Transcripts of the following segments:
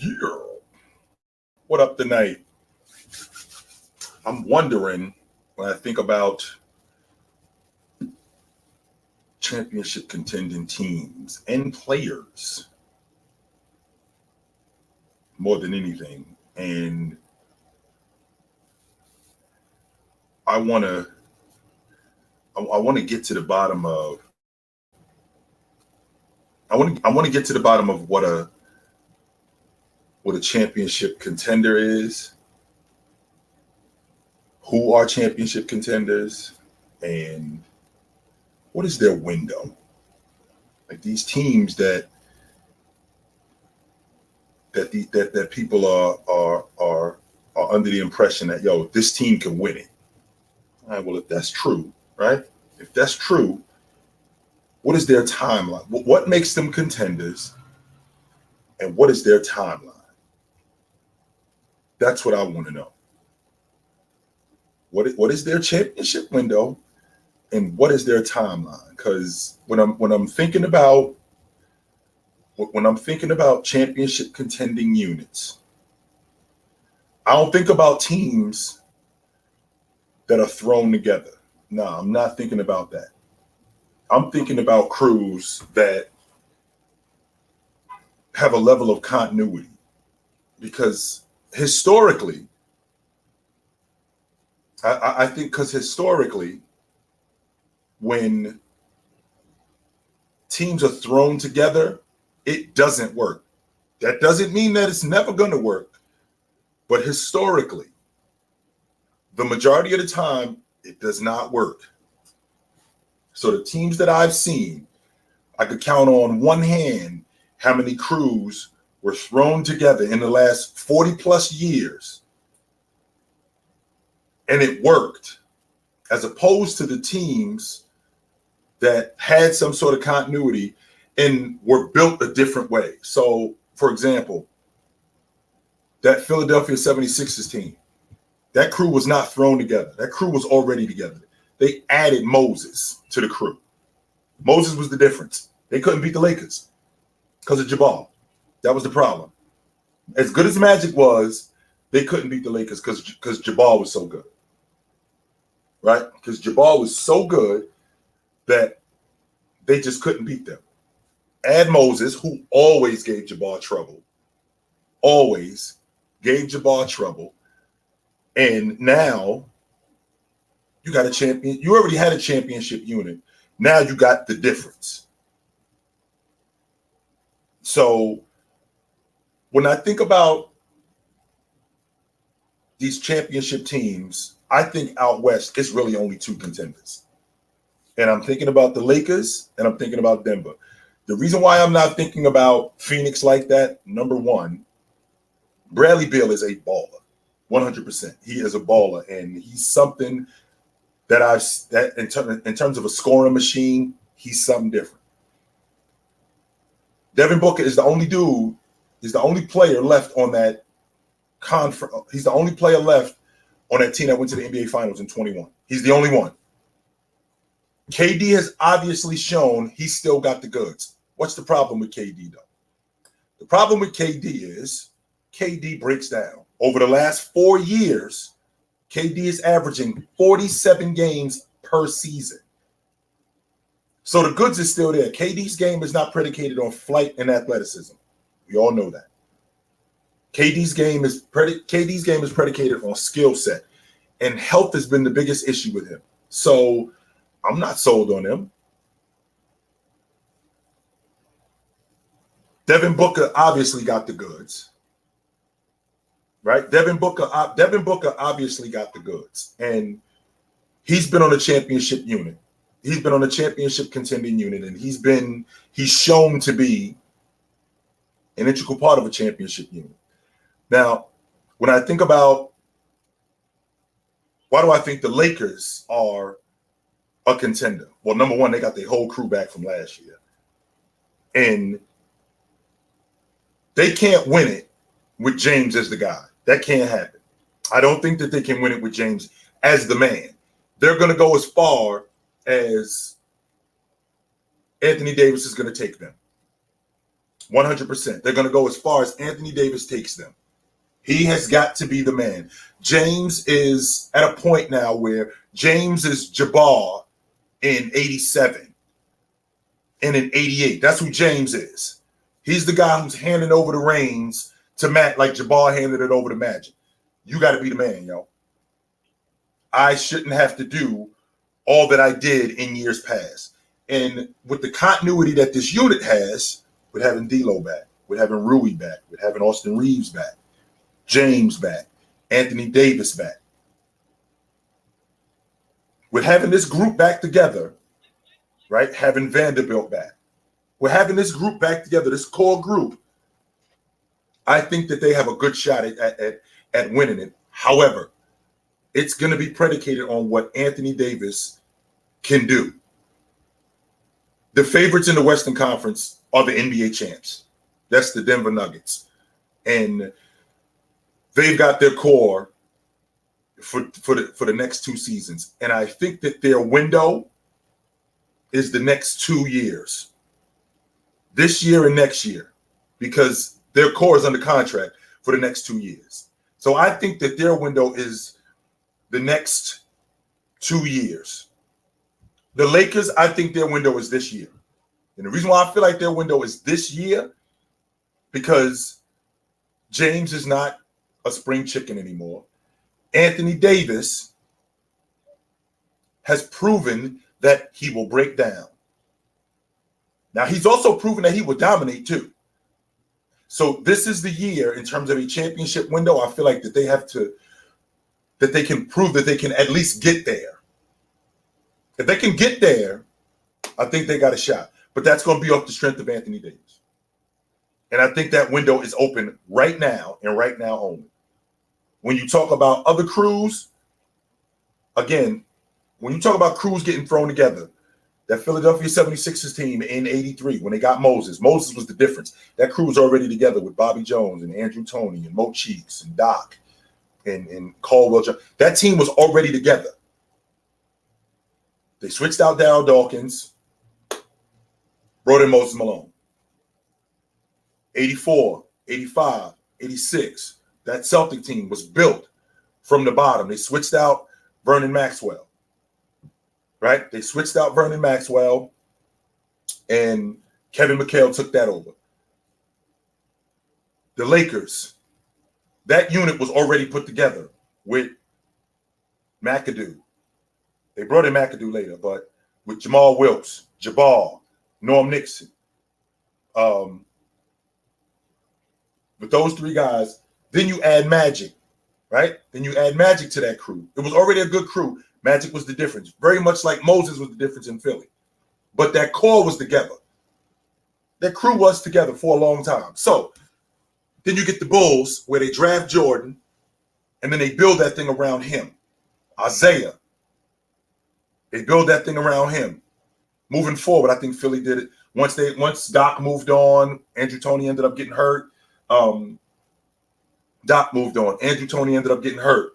Yeah. What up tonight? I'm wondering when I think about championship contending teams and players more than anything. And I want to I want to get to the bottom of I want to get to the bottom of what a championship contender is, who are championship contenders, and what is their window? Like these teams that people are under the impression that this team can win it. All right, well, if that's true, right? If that's true, what is their timeline? What makes them contenders, and what is their timeline? That's what I want to know. What is their championship window, and what is their timeline? Because when I'm thinking about championship contending units, I don't think about teams that are thrown together. No, I'm not thinking about that. I'm thinking about crews that have a level of continuity, because historically, I think because historically, when teams are thrown together, it doesn't work. That doesn't mean that it's never going to work, but historically, the majority of the time, it does not work. So the teams that I've seen, I could count on one hand how many crews were thrown together in the last 40 plus years, and it worked, as opposed to the teams that had some sort of continuity and were built a different way. So, for example, that Philadelphia 76ers team, that crew was not thrown together. That crew was already together. They added Moses to the crew. Moses was the difference. They couldn't beat the Lakers because of Jabal. That was the problem. As good as Magic was, they couldn't beat the Lakers because Jabal was so good. Right? Because Jabal was so good that they just couldn't beat them. Add Moses, who always gave Jabal trouble. Always gave Jabal trouble. And now you got a champion. You already had a championship unit. Now you got the difference. So when I think about these championship teams, I think out west, it's really only two contenders. And I'm thinking about the Lakers and I'm thinking about Denver. The reason why I'm not thinking about Phoenix like that, number one, Bradley Beal is a baller, 100%. He is a baller, and he's something that in terms of a scoring machine, he's something different. Devin Booker is the only dude, he's the only player left on that conference. He's the only player left on that team that went to the NBA Finals in 21. He's the only one. KD has obviously shown he's still got the goods. What's the problem with KD, though? The problem with KD is KD breaks down. Over the last 4 years, KD is averaging 47 games per season. So the goods is still there. KD's game is not predicated on flight and athleticism. We all know that. KD's game is predicated on skill set, and health has been the biggest issue with him. So I'm not sold on him. Devin Booker obviously got the goods, right? Devin Booker obviously got the goods, and he's been on a championship unit. He's been on a championship contending unit, and he's shown to be an integral part of a championship unit. Now, when I think about why do I think the Lakers are a contender? Well, number one, they got their whole crew back from last year, and they can't win it with James as the guy. That can't happen. I don't think that they can win it with James as the man. They're going to go as far as Anthony Davis is going to take them. 100%. They're going to go as far as Anthony Davis takes them. He has got to be the man. James is at a point now where James is Jabbar in 87 and in 88. That's who James is. He's the guy who's handing over the reins to Matt like Jabbar handed it over to Magic. You got to be the man, yo. I shouldn't have to do all that I did in years past. And with the continuity that this unit has, with having D'Lo back, with having Rui back, with having Austin Reeves back, James back, Anthony Davis back, with having this group back together, right? Having Vanderbilt back. We're having this group back together, this core group. I think that they have a good shot at winning it. However, it's going to be predicated on what Anthony Davis can do. The favorites in the Western Conference are the NBA champs. That's the Denver Nuggets. And they've got their core for the next 2 seasons. And I think that their window is the next 2 years. This year and next year. Because their core is under contract for the next 2 years. So I think that their window is the next 2 years. The Lakers, I think their window is this year. And the reason why I feel like their window is this year, because James is not a spring chicken anymore. Anthony Davis has proven that he will break down. Now, he's also proven that he will dominate too. So this is the year in terms of a championship window. I feel like that they can prove that they can at least get there. If they can get there, I think they got a shot. But that's going to be off the strength of Anthony Davis. And I think that window is open right now and right now only. When you talk about other crews, again, when you talk about crews getting thrown together, that Philadelphia 76ers team in 83, when they got Moses was the difference. That crew was already together with Bobby Jones and Andrew Toney and Mo Cheeks and Doc and Caldwell. That team was already together. They switched out Darryl Dawkins, brought in Moses Malone. 84, 85, 86, that Celtic team was built from the bottom. They switched out Vernon Maxwell, right? They switched out Vernon Maxwell, and Kevin McHale took that over. The Lakers, that unit was already put together with McAdoo. They brought in McAdoo later, but with Jamal Wilkes, Jabbar, Norm Nixon. With those 3 guys, then you add Magic, right? Then you add Magic to that crew. It was already a good crew. Magic was the difference. Very much like Moses was the difference in Philly. But that core was together. That crew was together for a long time. So then you get the Bulls where they draft Jordan and then they build that thing around him. Isaiah. They build that thing around him. Moving forward, I think Philly did it. Once Doc moved on, Andrew Toney ended up getting hurt. Doc moved on. Andrew Toney ended up getting hurt.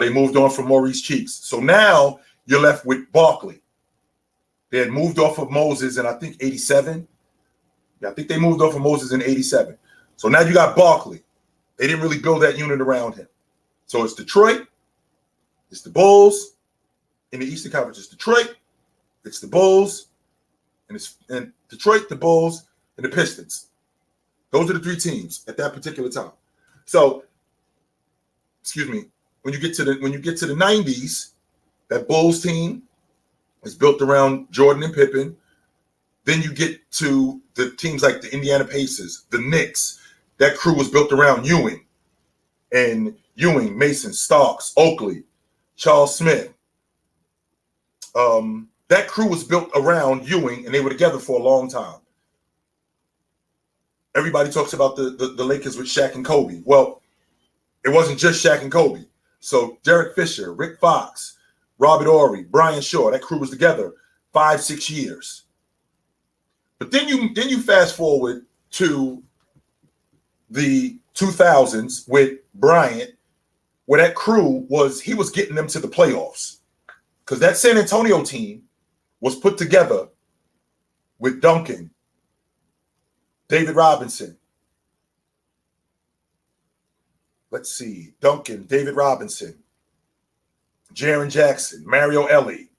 They moved on from Maurice Cheeks. So now you're left with Barkley. They had moved off of Moses in, I think, 87. Yeah, I think they moved off of Moses in 87. So now you got Barkley. They didn't really build that unit around him. So it's Detroit. It's the Bulls. In the Eastern Conference, it's Detroit. It's the Bulls. And Detroit, the Bulls, and the Pistons. Those are the 3 teams at that particular time. So, excuse me, when you get to the 90s, that Bulls team is built around Jordan and Pippen. Then you get to the teams like the Indiana Pacers, the Knicks. That crew was built around Ewing, Mason, Starks, Oakley, Charles Smith. That crew was built around Ewing, and they were together for a long time. Everybody talks about the Lakers with Shaq and Kobe. Well, it wasn't just Shaq and Kobe. So Derek Fisher, Rick Fox, Robert Horry, Brian Shaw, that crew was together 5-6 years. But then you fast forward to the 2000s with Bryant, where that crew was getting them to the playoffs. Because that San Antonio team was put together with Duncan, David Robinson. Let's see. Duncan, David Robinson, Jaren Jackson, Mario Elie.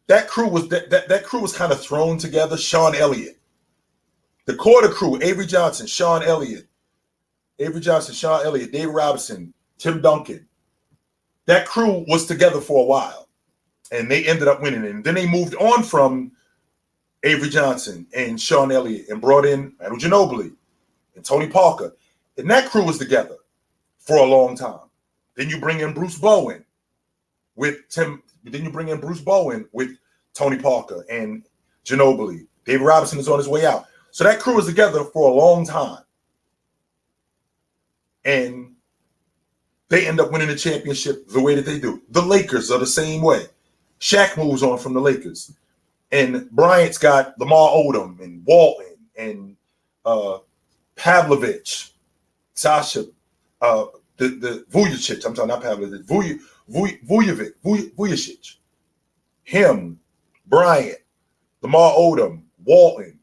That crew was kind of thrown together. Sean Elliott. The core of the crew, Avery Johnson, Sean Elliott, David Robinson, Tim Duncan. That crew was together for a while, and they ended up winning it. And then they moved on from Avery Johnson and Sean Elliott and brought in Manu Ginobili and Tony Parker. And that crew was together for a long time. Then you bring in Bruce Bowen with Tony Parker and Ginobili. David Robinson is on his way out. So that crew was together for a long time. And they end up winning the championship the way that they do. The Lakers are the same way. Shaq moves on from the Lakers. And Bryant's got Lamar Odom and Walton and Pavlovich, Sasha, the Vujicic. I'm talking not Pavlovich, Vujicic. Him, Bryant, Lamar Odom, Walton.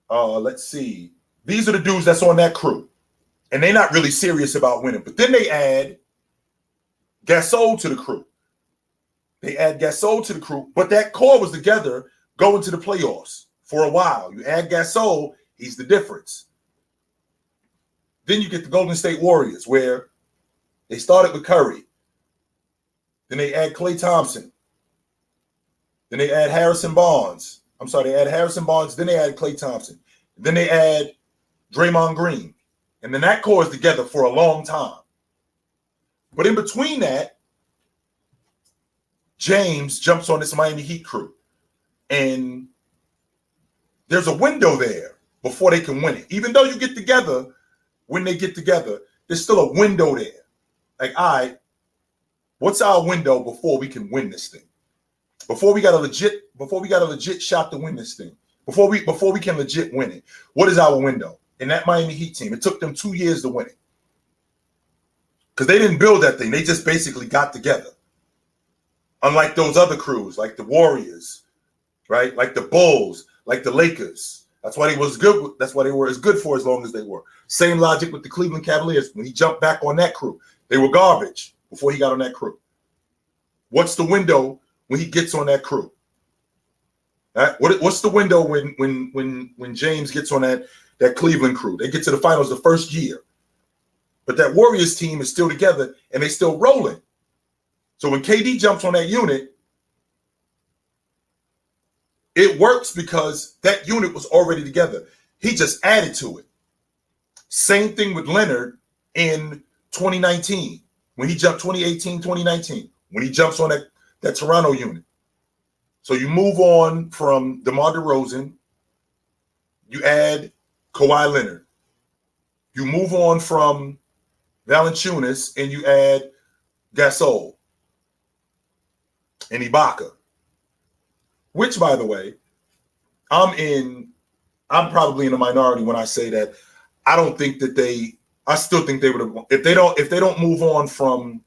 Let's see. These are the dudes that's on that crew. And they're not really serious about winning. But then they add Gasol to the crew. But that core was together going to the playoffs for a while. You add Gasol, he's the difference. Then you get the Golden State Warriors, where they started with Curry. Then they add Klay Thompson. Then they add Harrison Barnes. They add Harrison Barnes. Then they add Klay Thompson. Then they add Draymond Green. And then that core is together for a long time. But in between that, James jumps on this Miami Heat crew. And there's a window there before they can win it. Even though you get together, when they get together, there's still a window there. Like, all right, what's our window before we can win this thing? Before we got a legit shot to win this thing. Before we can legit win it. What is our window? And that Miami Heat team, it took them 2 years to win it. Because they didn't build that thing. They just basically got together. Unlike those other crews, like the Warriors, right? Like the Bulls, like the Lakers. That's why they was good. That's why they were as good for as long as they were. Same logic with the Cleveland Cavaliers. When he jumped back on that crew, they were garbage before he got on that crew. What's the window when he gets on that crew? Right? What's the window when James gets on that Cleveland crew? They get to the finals the first year. But that Warriors team is still together and they still rolling. So when KD jumps on that unit, it works because that unit was already together. He just added to it. Same thing with Leonard in 2019. When he jumped 2018, 2019, when he jumps on that Toronto unit. So you move on from DeMar DeRozan, you add Kawhi Leonard. You move on from Valanciunas and you add Gasol and Ibaka. Which, by the way, I'm probably in a minority when I say that I don't think that I still think they would have, if they don't move on from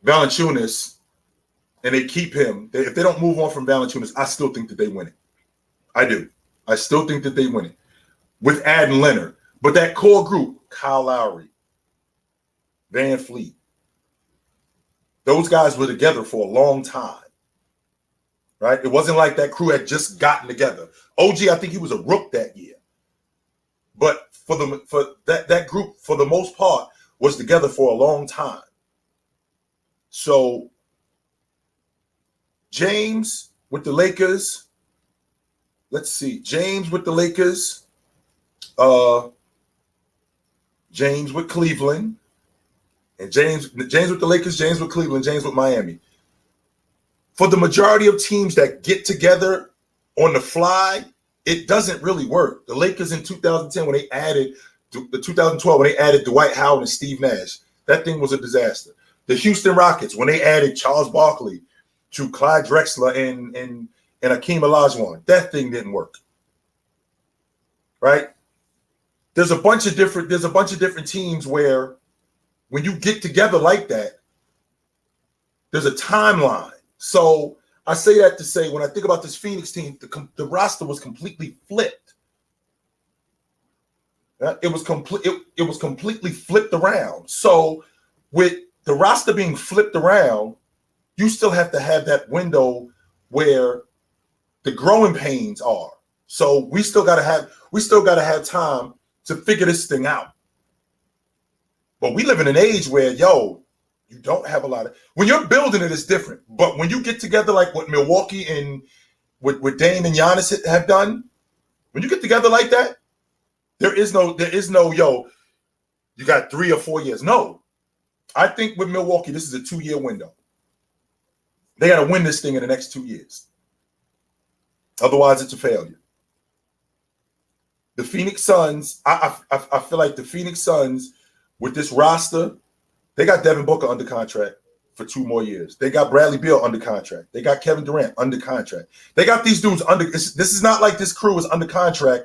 Valanciunas and they keep him, if they don't move on from Valanciunas, I still think that they win it. I do. I still think that they win it with adding Leonard. But that core group, Kyle Lowry, Van Fleet, those guys were together for a long time, right? It wasn't like that crew had just gotten together. OG, I think he was a rook that year. But for that group, for the most part, was together for a long time. So James with the Lakers, let's see. James with the Lakers, James with Cleveland, and James with the Lakers, James with Cleveland, James with Miami. For the majority of teams that get together on the fly, it doesn't really work. The Lakers in 2010, when they added the 2012, when they added Dwight Howard and Steve Nash, that thing was a disaster. The Houston Rockets, when they added Charles Barkley to Clyde Drexler and Hakeem Olajuwon, that thing didn't work. Right? There's a bunch of different teams where when you get together like that, there's a timeline. So I say that to say, when I think about this Phoenix team, the roster was completely flipped. It was completely flipped around. So with the roster being flipped around, you still have to have that window where the growing pains are. So we still gotta have time to figure this thing out. But we live in an age where, you don't have a lot of, when you're building it, it's different. But when you get together like what Milwaukee and with Dame and Giannis have done, when you get together like that, there is no, you got 3 or 4 years. No. I think with Milwaukee, this is a 2-year window. They got to win this thing in the next 2 years. Otherwise, it's a failure. The Phoenix Suns, I feel like the Phoenix Suns, with this roster, they got Devin Booker under contract for 2 more years. They got Bradley Beal under contract. They got Kevin Durant under contract. They got these dudes under. This is not like this crew is under contract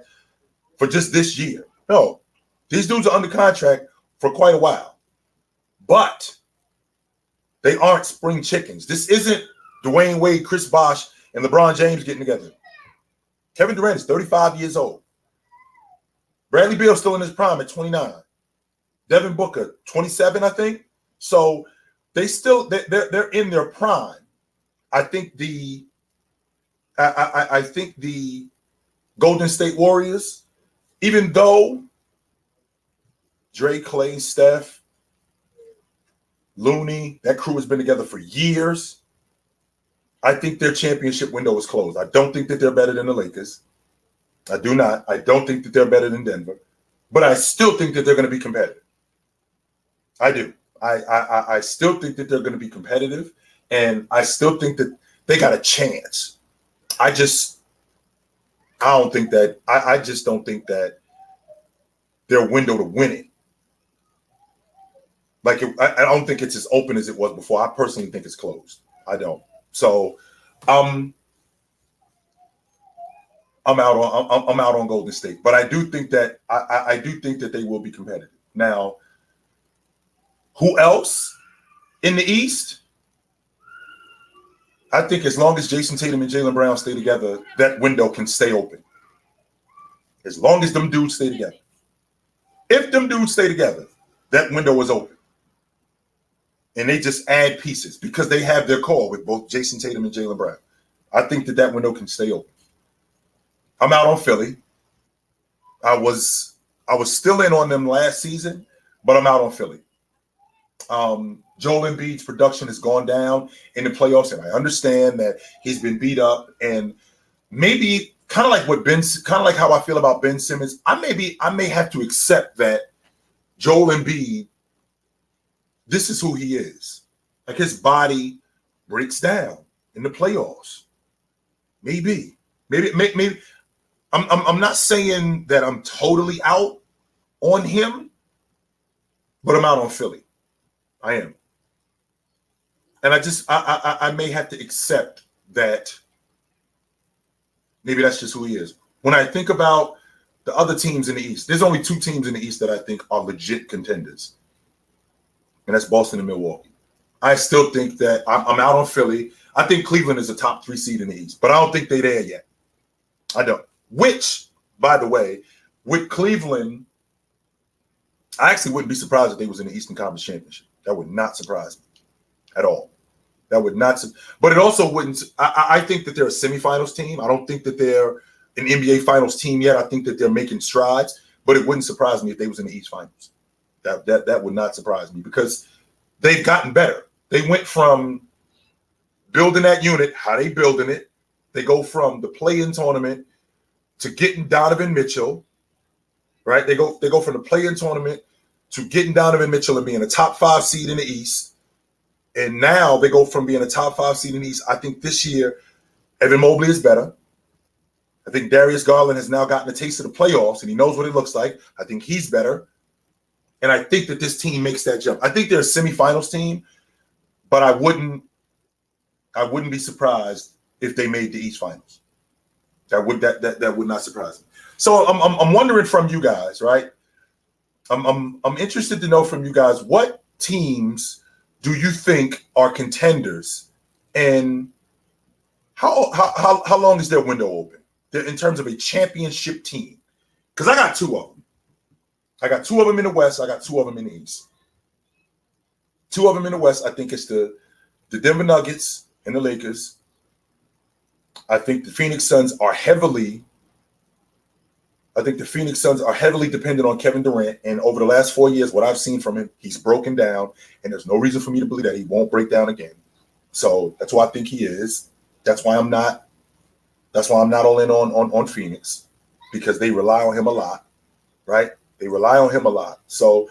for just this year. No, these dudes are under contract for quite a while. But they aren't spring chickens. This isn't Dwayne Wade, Chris Bosh, and LeBron James getting together. Kevin Durant is 35 years old. Bradley Beal still in his prime at 29. Devin Booker, 27, I think. So they're in their prime. I think the Golden State Warriors, even though Dre, Clay, Steph, Looney, that crew has been together for years, I think their championship window is closed. I don't think that they're better than the Lakers. I do not. I don't think that they're better than Denver. But I still think that they're going to be competitive. I do. I still think that they're going to be competitive, and I still think that they got a chance. I just don't think that their window to win it. I don't think it's as open as it was before. I personally think it's closed. I don't. So I'm out on Golden State, but I do think that I do think that they will be competitive. Now, who else in the East? I think as long as Jason Tatum and Jaylen Brown stay together, that window can stay open. As long as them dudes stay together. If them dudes stay together, that window is open. And they just add pieces because they have their core with both Jason Tatum and Jaylen Brown. I think that window can stay open. I'm out on Philly. I was still in on them last season, but I'm out on Philly. Joel Embiid's production has gone down in the playoffs, and I understand that he's been beat up, and maybe kind of like how I feel about Ben Simmons. I may have to accept that Joel Embiid, this is who he is. Like, his body breaks down in the playoffs. Maybe. I'm not saying that I'm totally out on him, but I'm out on Philly. I am. And I may have to accept that maybe that's just who he is. When I think about the other teams in the East, there's only 2 teams in the East that I think are legit contenders. And that's Boston and Milwaukee. I still think that I'm out on Philly. I think Cleveland is a top 3 seed in the East, but I don't think they're there yet. I don't. Which, by the way, with Cleveland, I actually wouldn't be surprised if they was in the Eastern Conference Championship. That would not surprise me at all. That would not. But it also wouldn't. I think that they're a semifinals team. I don't think that they're an NBA Finals team yet. I think that they're making strides. But it wouldn't surprise me if they was in the East Finals. That would not surprise me because they've gotten better. They went from building that unit, how they building it. They go from the play-in tournament to getting Donovan Mitchell, right? They go from the play-in tournament to getting Donovan Mitchell and being a top 5 seed in the East. And now they go from being a top 5 seed in the East. I think this year, Evan Mobley is better. I think Darius Garland has now gotten a taste of the playoffs, and he knows what it looks like. I think he's better. And I think that this team makes that jump. I think they're a semifinals team, but I wouldn't be surprised if they made the East Finals. That would not surprise me. So I'm wondering from you guys, right? I'm interested to know from you guys, what teams do you think are contenders, and how long is their window open in terms of a championship team? Because I got two of them. I got two of them in the West. I got two of them in the East. Two of them in the West. I think it's the Denver Nuggets and the Lakers. I think the Phoenix Suns are heavily dependent on Kevin Durant. And over the last 4 years, what I've seen from him, he's broken down, and there's no reason for me to believe that he won't break down again. So that's why I think he is. That's why I'm not all in on Phoenix, because they rely on him a lot, right? They rely on him a lot. So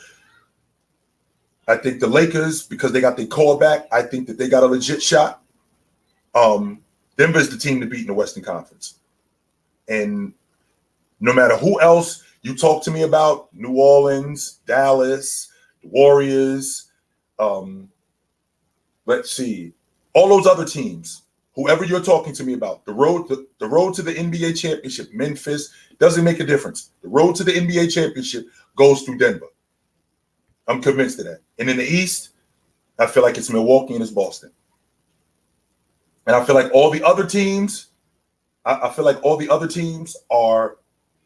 I think the Lakers, because they got their core back, I think that they got a legit shot. Denver's the team to beat in the Western Conference. And no matter who else you talk to me about, New Orleans, Dallas, the Warriors, let's see, all those other teams, whoever you're talking to me about, the road to the NBA championship, Memphis, doesn't make a difference. The road to the NBA championship goes through Denver. I'm convinced of that. And in the East, I feel like it's Milwaukee and it's Boston. And I feel like all the other teams, are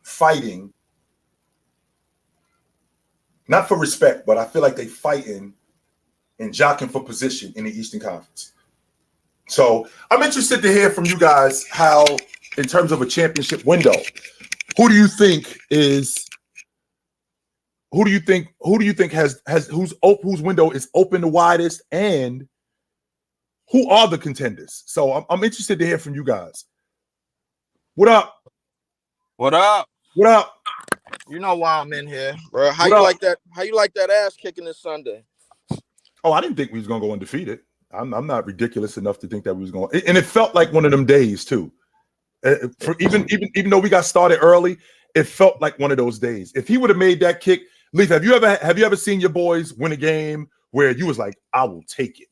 fighting, not for respect, but I feel like they fighting and jockeying for position in the Eastern Conference. So I'm interested to hear from you guys how, in terms of a championship window, who do you think has whose window is open the widest, and who are the contenders? So I'm interested to hear from you guys. What up? What up? What up? You know why I'm in here, bro. How you like that ass kicking this Sunday? Oh, I didn't think we was gonna go undefeated. I'm not ridiculous enough to think that we was going, and it felt like one of them days too. For even though we got started early, it felt like one of those days. If he would have made that kick, Leaf, have you ever seen your boys win a game where you was like, I will take it.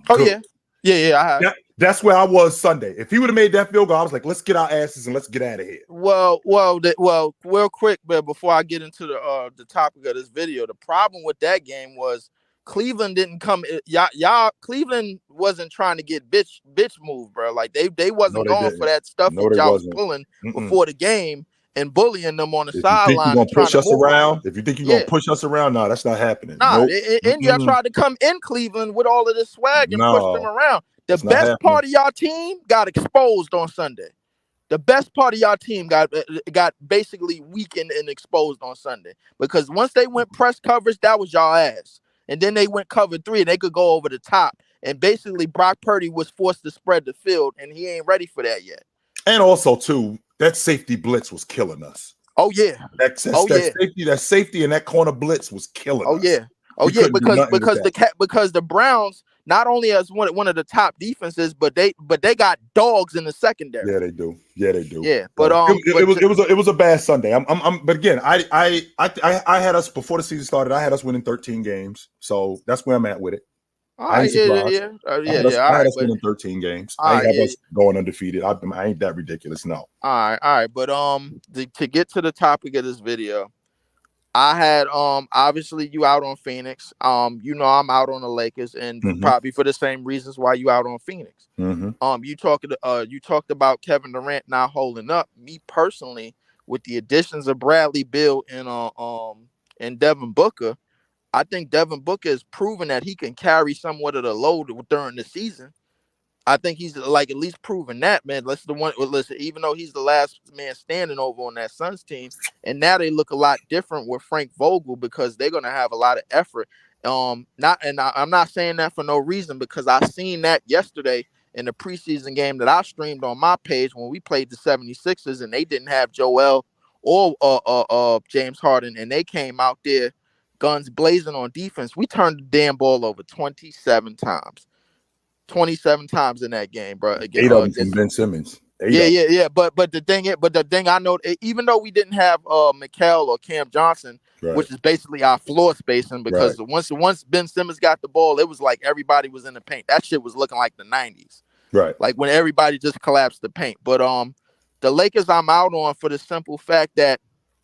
Good. Yeah, I have. That's where I was Sunday. If he would have made that field goal, I was like, let's get our asses and let's get out of here. Well, real quick, but before I get into the topic of this video, the problem with that game was Cleveland didn't come. Y'all, Cleveland wasn't trying to get bitch move, bro. Like they wasn't going for that stuff that y'all was pulling before the game and bullying them on the sideline. If you think you're gonna push us around, no, that's not happening. Nah, and y'all tried to come in Cleveland with all of this swag and push them around. The best part of y'all team got exposed on Sunday. The best part of y'all team got basically weakened and exposed on Sunday, because once they went press coverage, that was y'all ass. And then they went cover 3 and they could go over the top. And basically Brock Purdy was forced to spread the field, and he ain't ready for that yet. And also too, that safety blitz was killing us. Oh yeah. That safety and that corner blitz was killing us. Because the Browns not only as one of the top defenses, but they got dogs in the secondary. Yeah, they do. Yeah, but it was a bad Sunday. But again, I had us before the season started. I had us winning 13 games, so that's where I'm at with it. I had us winning 13 games. I ain't have us going undefeated. I ain't that ridiculous. No. All right. But to get to the topic of this video, I had obviously you out on Phoenix. You know I'm out on the Lakers, and probably for the same reasons why you out on Phoenix. You talked about Kevin Durant not holding up. Me personally, with the additions of Bradley Beal and Devin Booker, I think Devin Booker has proven that he can carry somewhat of the load during the season. I think he's like at least proven that, man. Listen, even though he's the last man standing over on that Suns team, and now they look a lot different with Frank Vogel, because they're gonna have a lot of effort. I'm not saying that for no reason, because I seen that yesterday in the preseason game that I streamed on my page when we played the 76ers, and they didn't have Joel or James Harden, and they came out there guns blazing on defense. We turned the damn ball over 27 times. 27 times in that game, bro. Again, 8 of them from Ben Simmons. Yeah. But the thing I know, even though we didn't have Mikal or Cam Johnson, which is basically our floor spacing, because once Ben Simmons got the ball, it was like everybody was in the paint. That shit was looking like the 90s. Right. Like when everybody just collapsed the paint. But the Lakers I'm out on for the simple fact that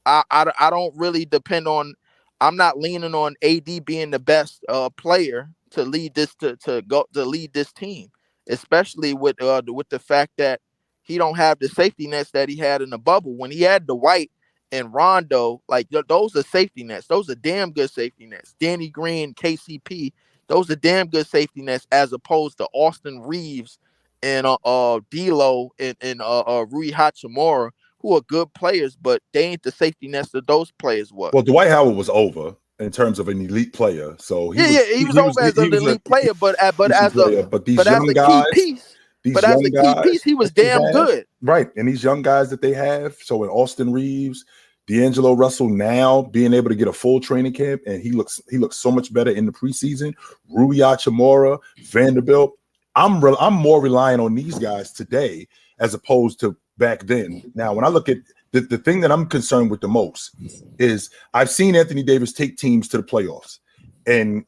I don't really depend on. I'm not leaning on AD being the best player to lead this to lead this team, especially with the fact that he don't have the safety nets that he had in the bubble. When he had Dwight and Rondo, like those are safety nets. Those are damn good safety nets. Danny Green, KCP, those are damn good safety nets as opposed to Austin Reeves and D'Lo and Rui Hachimura, who are good players, but they ain't the safety nets that those players were. Well, Dwight Howard was over in terms of an elite player, so he was over as an elite player, but these as young a key guys, piece, he was damn good. Right, and these young guys that they have, so in Austin Reeves, D'Angelo Russell now being able to get a full training camp, and he looks so much better in the preseason. Rui Hachimura, Vanderbilt. I'm more relying on these guys today as opposed to back then. Now, when I look at the thing that I'm concerned with the most is I've seen Anthony Davis take teams to the playoffs, and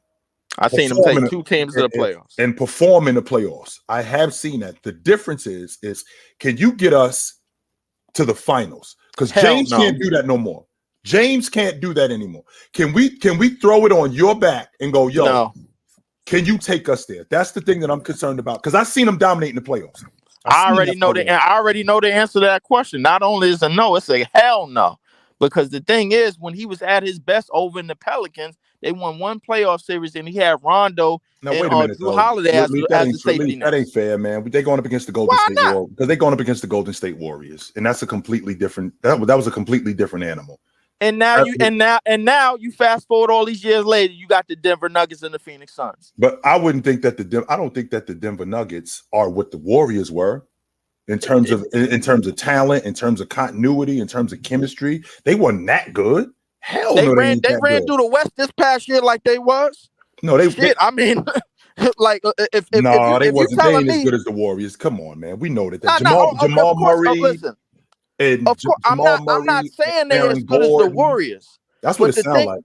I've seen him take 2 teams to the playoffs and perform in the playoffs. I have seen that. The difference is can you get us to the finals? Because James can't do that no more. James can't do that anymore. Can we throw it on your back and go, yo, no. Can you take us there? That's the thing that I'm concerned about, because I've seen him dominate in the playoffs. I already know the answer to that question. Not only is a no, it's a hell no. Because the thing is, when he was at his best over in the Pelicans, they won 1 playoff series, and he had Rondo and Drew Holiday as the safety net. That ain't fair, man. They're going up against the Golden State Warriors, because they're going up against the Golden State Warriors, and that's a completely different. That was a completely different animal. And now you fast forward all these years later, you got the Denver Nuggets and the Phoenix Suns. But I don't think that the Denver Nuggets are what the Warriors were in terms of talent, in terms of continuity, in terms of chemistry. They weren't that good. Hell no, they ran through the West this past year like they was. No, I mean, like they wasn't. They ain't as good as the Warriors. Come on, man. We know that. Jamal Murray. Listen. Of course, I'm not saying they're as good as the Warriors. That's what it sounds like.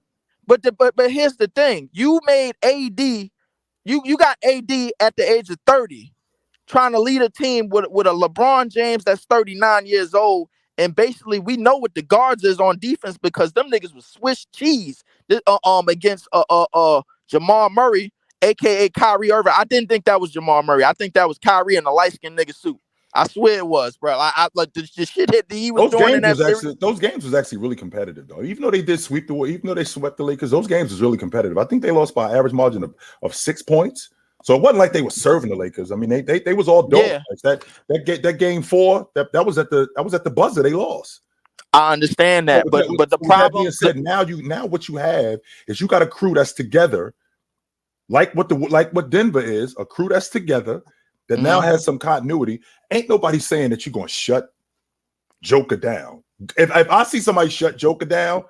But here's the thing: you made AD, you got AD at the age of 30, trying to lead a team with a LeBron James that's 39 years old, and basically we know what the guards is on defense, because them niggas was Swiss cheese against Jamal Murray, aka Kyrie Irving. I didn't think that was Jamal Murray. I think that was Kyrie in a light-skinned nigga suit. I swear it was, bro. I like the shit hit that he was doing in that series. Those games was actually really competitive, though. Even though they swept the Lakers, those games was really competitive. I think they lost by an average margin of 6 points. So it wasn't like they were serving the Lakers. I mean, they was all dope. Yeah. That game 4, that was at the buzzer. They lost. I understand that, but the problem is that now what you have is you got a crew that's together, like what Denver is, a crew that's together that now has some continuity. Ain't nobody saying that you're going to shut Joker down. If I see somebody shut Joker down,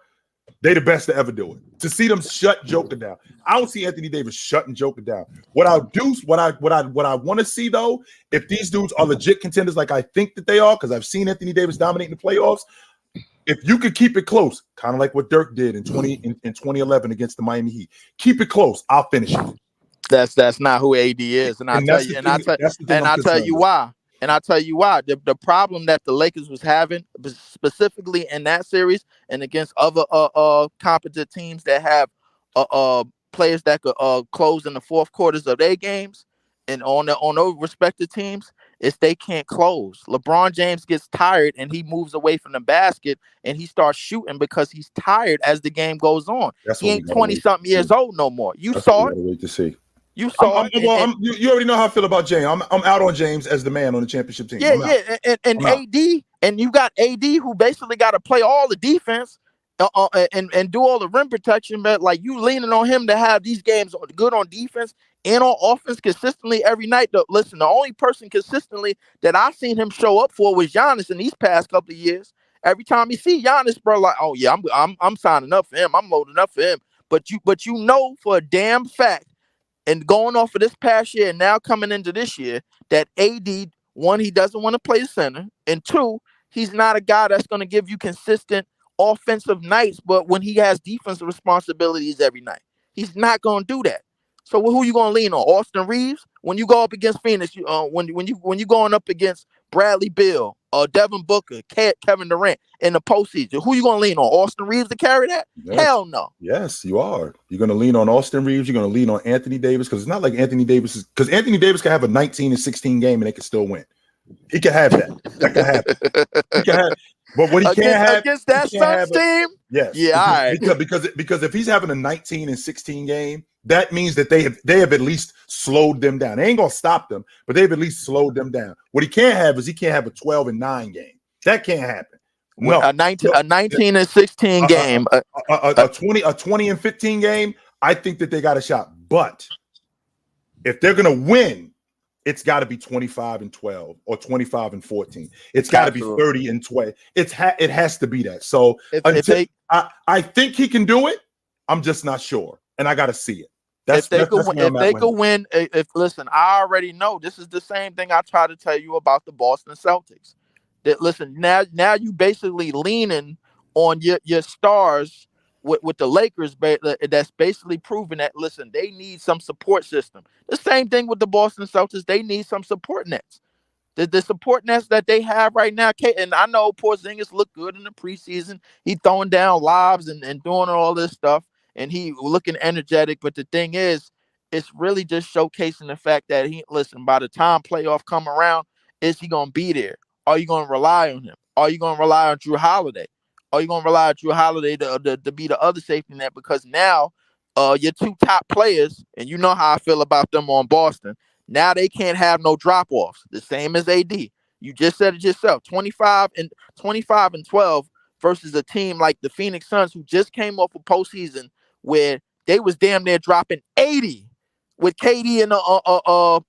they the best to ever do it. To see them shut Joker down, I don't see Anthony Davis shutting Joker down. What I want to see, though, if these dudes are legit contenders like I think that they are, because I've seen Anthony Davis dominate in the playoffs, if you could keep it close, kind of like what Dirk did in 2011 against the Miami Heat, keep it close, I'll finish it. That's not who AD is, and I'll tell you why. And I'll tell you why. The problem that the Lakers was having, specifically in that series and against other competent teams that have players that could close in the fourth quarters of their games, and on those respective teams, is they can't close. LeBron James gets tired and he moves away from the basket and he starts shooting because he's tired as the game goes on. He ain't 20-something years old no more. You saw it. Wait to see. You saw it. You already know how I feel about James. I'm out on James as the man on the championship team. Yeah. And AD, and you got AD who basically got to play all the defense and do all the rim protection. But like, you leaning on him to have these games good on defense and on offense consistently every night. Listen, the only person consistently that I've seen him show up for was Giannis in these past couple of years. Every time you see Giannis, bro, like, oh yeah, I'm signing up for him. I'm loading up for him. But you know for a damn fact, and going off of this past year and now coming into this year, that AD, one, he doesn't want to play center, and two, he's not a guy that's going to give you consistent offensive nights, but when he has defensive responsibilities every night, he's not going to do that. So who you going to lean on? Austin Reeves? When you go up against Phoenix, when you going up against Bradley Beal, Devin Booker, Kevin Durant in the postseason, who you gonna lean on? Austin Reeves to carry that? Yes. Hell no. Yes, you are. You're gonna lean on Austin Reeves. You're gonna lean on Anthony Davis because it's not like Anthony Davis is because Anthony Davis can have a 19 and 16 game and they can still win. He can have that. That can happen. He can have. But what he can't have against that Suns team, yes, yeah, all right. Because if he's having a 19 and 16 game, that means that they have at least slowed them down. They ain't gonna stop them, but they've at least slowed them down. What he can't have is he can't have a 12 and 9 game. That can't happen. No, a 19 and 16 game, a 20 and 15 game. I think that they got a shot, but if they're gonna win, it's got to be 25 and 12 or 25 and 14. It's got to be 30 and 20. It has to be that. So I think he can do it. I'm just not sure, and I got to see it. If they could win, listen, I already know this is the same thing I try to tell you about the Boston Celtics. That listen, now you basically leaning on your stars with the Lakers, that's basically proven that, listen, they need some support system. The same thing with the Boston Celtics. They need some support nets. The support nets that they have right now, and I know Porzingis looked good in the preseason. He throwing down lobs and doing all this stuff, and he looking energetic. But the thing is, it's really just showcasing the fact that by the time playoff come around, is he going to be there? Are you going to rely on him? Are you going to rely on Drew Holiday? Are you gonna rely on Drew Holiday to be the other safety net? Because now, your two top players, and you know how I feel about them on Boston. Now they can't have no drop offs. The same as AD. You just said it yourself. 25 and 12 versus a team like the Phoenix Suns, who just came off a postseason where they was damn near dropping 80 with KD and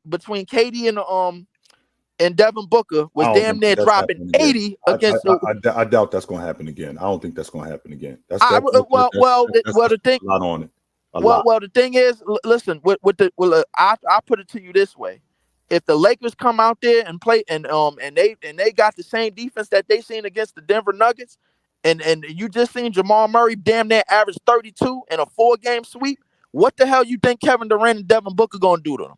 between KD and Devin Booker was damn near dropping 80 against. I doubt that's going to happen again. I don't think that's going to happen again. That's the thing. A lot on it. Well, the thing is, listen. I put it to you this way: if the Lakers come out there and play, and they got the same defense that they seen against the Denver Nuggets, and you just seen Jamal Murray damn near average 32 in a 4-game sweep, what the hell you think Kevin Durant and Devin Booker going to do to them?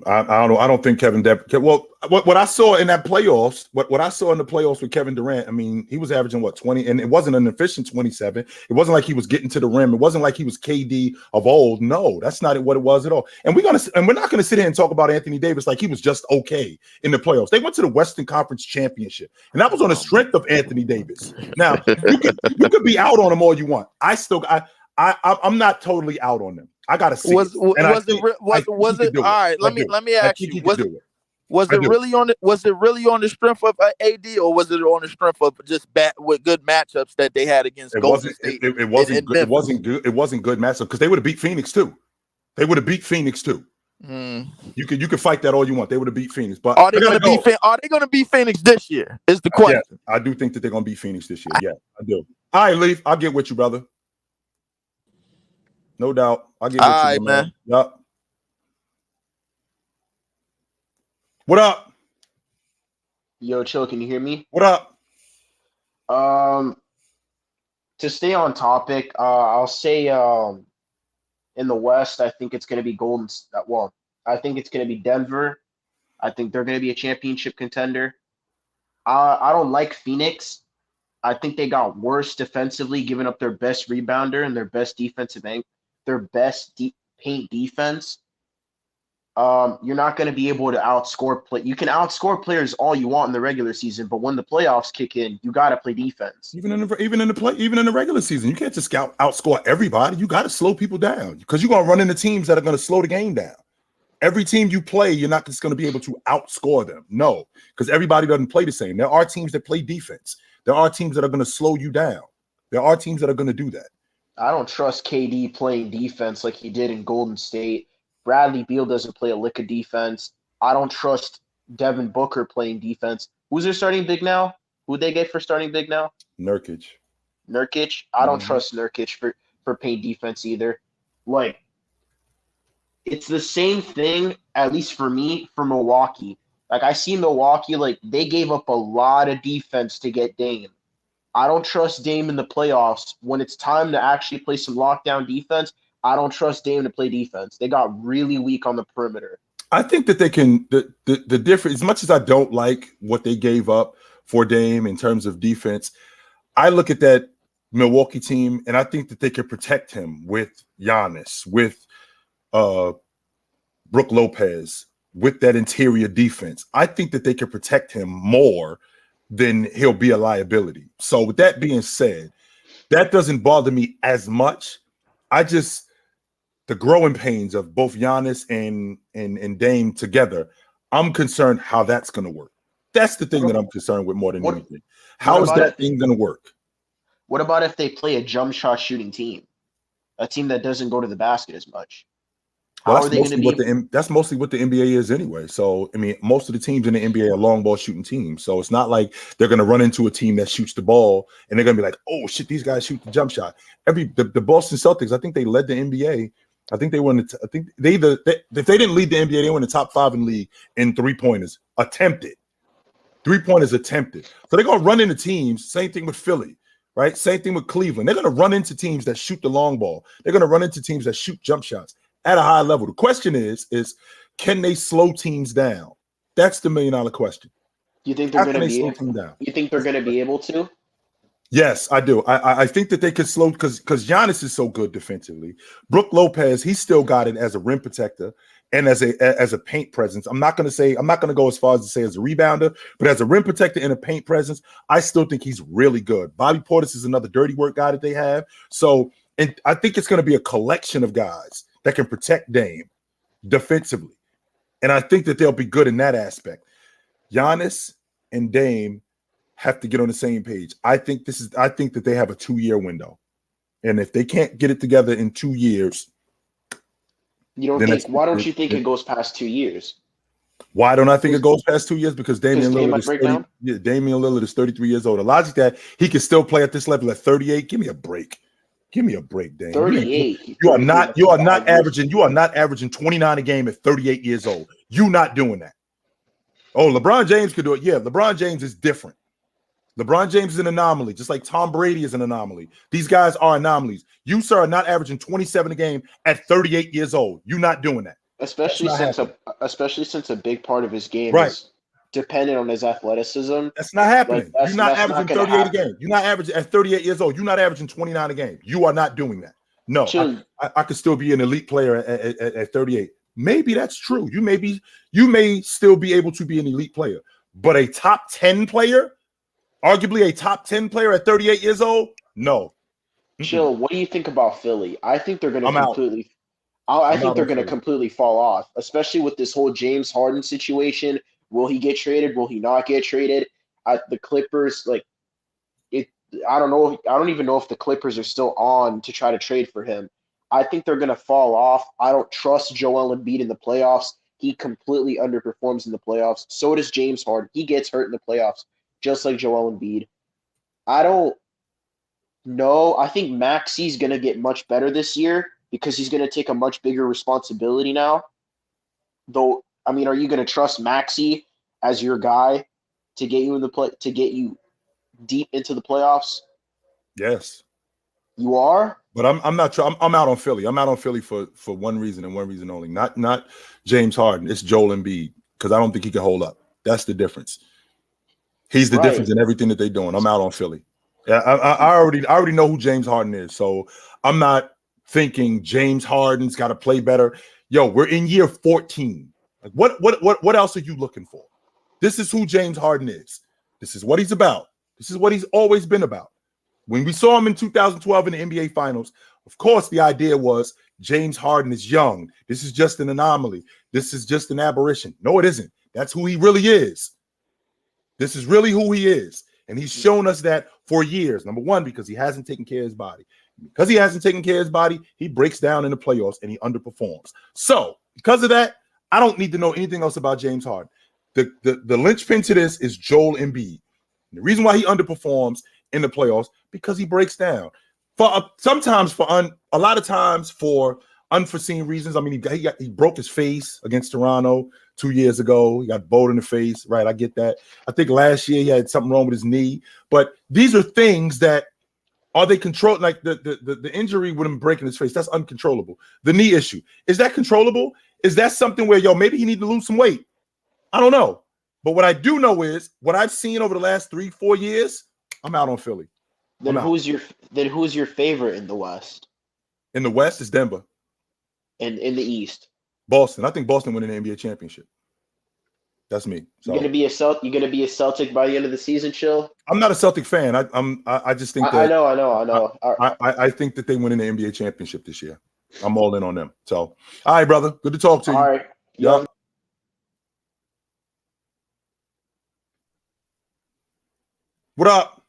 I don't know. I don't think Kevin Durant. Well, what I saw in that playoffs, what I saw in the playoffs with Kevin Durant, I mean, he was averaging 20, and it wasn't an efficient 27. It wasn't like he was getting to the rim. It wasn't like he was KD of old. No, that's not what it was at all. And we're not gonna sit here and talk about Anthony Davis like he was just okay in the playoffs. They went to the Western Conference Championship, and that was on the strength of Anthony Davis. Now you could be out on him all you want. I'm not totally out on them. I gotta see. Was it? All right, let me ask you. Was it really on the strength of AD, or was it on the strength of just with good matchups that they had against Golden State? It wasn't good. It wasn't good matchup because they would have beat Phoenix too. You could fight that all you want. They would have beat Phoenix, but are they going to beat Phoenix this year? Is the question. Yeah, I do think that they're going to beat Phoenix this year. Yeah, I do. All right, Leaf, I'll get with you, brother. No doubt. I'll get with you, all right, man. Yep. What up? Yo, Chill, can you hear me? What up? To stay on topic, I'll say in the West, I think it's going to be I think it's going to be Denver. I think they're going to be a championship contender. I don't like Phoenix. I think they got worse defensively, giving up their best rebounder and their best defensive end, their best paint defense. You're not going to be able to outscore play. You can outscore players all you want in the regular season, but when the playoffs kick in, you got to play defense. Even in the regular season, you can't just outscore everybody. You got to slow people down because you're going to run into teams that are going to slow the game down. Every team you play, you're not just going to be able to outscore them. No, because everybody doesn't play the same. There are teams that play defense. There are teams that are going to slow you down. There are teams that are going to do that. I don't trust KD playing defense like he did in Golden State. Bradley Beal doesn't play a lick of defense. I don't trust Devin Booker playing defense. Who's their starting big now? Who'd they get for starting big now? Nurkic. I don't trust Nurkic for paint defense either. Like, it's the same thing, at least for me, for Milwaukee. Like, I see Milwaukee, like, they gave up a lot of defense to get Dame. I don't trust Dame in the playoffs. When it's time to actually play some lockdown defense, I don't trust Dame to play defense. They got really weak on the perimeter. I think that they can the difference, as much as I don't like what they gave up for Dame in terms of defense, I look at that Milwaukee team and I think that they can protect him with Giannis, with Brook Lopez, with that interior defense. I think that they can protect him more than he'll be a liability. So with that being said, that doesn't bother me as much. The growing pains of both Giannis and Dame together, I'm concerned how that's going to work. That's the thing that I'm concerned with more than anything. How is that thing going to work? What about if they play a jump shot shooting team, a team that doesn't go to the basket as much? Well, that's mostly what the NBA is anyway. So, I mean, most of the teams in the NBA are long ball shooting teams. So it's not like they're going to run into a team that shoots the ball and they're going to be like, oh shit, these guys shoot the jump shot. The Boston Celtics, I think they led the NBA. I think they won. If they didn't lead the NBA, they were in the top 5 in the league in 3-pointers attempted. 3-pointers attempted. So they're going to run into teams. Same thing with Philly, right? Same thing with Cleveland. They're going to run into teams that shoot the long ball. They're going to run into teams that shoot jump shots at a high level. The question is can they slow teams down? That's the $1 million question. You think they're going to be able? You think they're going to be able to? Yes, I do. I think that they could slow because Giannis is so good defensively. Brook Lopez, he's still got it as a rim protector and as a paint presence. I'm not going to go as far as to say as a rebounder, but as a rim protector and a paint presence, I still think he's really good. Bobby Portis is another dirty work guy that they have. So, and I think it's going to be a collection of guys that can protect Dame defensively. And I think that they'll be good in that aspect. Giannis and Dame have to get on the same page. I think that they have a 2-year window. And if they can't get it together in 2 years. Why don't you think it goes past 2 years? Why don't I think it goes past 2 years? Because Damian Lillard is 33 years old. The logic that he can still play at this level at 38. Give me a break. Give me a break, Dame. 38. You are not averaging 29 a game at 38 years old. You're not doing that. Oh, LeBron James could do it. Yeah, LeBron James is different. LeBron James is an anomaly, just like Tom Brady is an anomaly. These guys are anomalies. You, sir, are not averaging 27 a game at 38 years old. You're not doing that. Especially since a big part of his game is dependent on his athleticism. That's not happening. You're not averaging 38 a game. You're not averaging at 38 years old. You're not averaging 29 a game. You are not doing that. No, I could still be an elite player at 38. Maybe that's true. You may still be able to be an elite player, but a top 10 player, arguably a top 10 player at 38 years old, no. Chill. What do you think about Philly? I think they're going to completely fall off, especially with this whole James Harden situation. Will he get traded? Will he not get traded? The Clippers, I don't know. I don't even know if the Clippers are still on to try to trade for him. I think they're going to fall off. I don't trust Joel Embiid in the playoffs. He completely underperforms in the playoffs. So does James Harden. He gets hurt in the playoffs, just like Joel Embiid. I don't know. I think Maxi's going to get much better this year because he's going to take a much bigger responsibility now. Though, I mean, are you going to trust Maxi as your guy to get you to get you deep into the playoffs? Yes. You are? But I'm not sure. I'm out on Philly. I'm out on Philly for one reason and one reason only. Not James Harden. It's Joel Embiid because I don't think he can hold up. That's the difference. He's the difference in everything that they're doing. I'm out on Philly. I already know who James Harden is, so I'm not thinking James Harden's got to play better. Yo, we're in year 14. Like what else are you looking for? This is who James Harden is. This is what he's about. This is what he's always been about. When we saw him in 2012 in the NBA Finals, of course, the idea was James Harden is young. This is just an anomaly. This is just an aberration. No, it isn't. That's who he really is. This is really who he is. And he's shown us that for years. Number one, because he hasn't taken care of his body. Because he hasn't taken care of his body, he breaks down in the playoffs and he underperforms. So because of that, I don't need to know anything else about James Harden. The linchpin to this is Joel Embiid. And the reason why he underperforms in the playoffs, because he breaks down. A lot of times for unforeseen reasons. I mean, he broke his face against Toronto 2 years ago. He got bowled in the face, right? I get that. I think last year he had something wrong with his knee. But these are things that are they controlled? Like the injury with him breaking his face, that's uncontrollable. The knee issue, is that controllable? is that something where, yo, maybe he need to lose some weight? I don't know. But what I do know is what I've seen over the last 3-4 years, I'm out on Philly. Then who's your favorite in the West? In the West is Denver. And in the East? Boston. I think Boston winning the NBA championship. That's me. So, you gonna be a Celtic by the end of the season, Chill? I'm not a Celtic fan. I just think that I know. I think that they win in the NBA championship this year. I'm all in on them. So, all right, brother. Good to talk to you. All right. Yep. What up?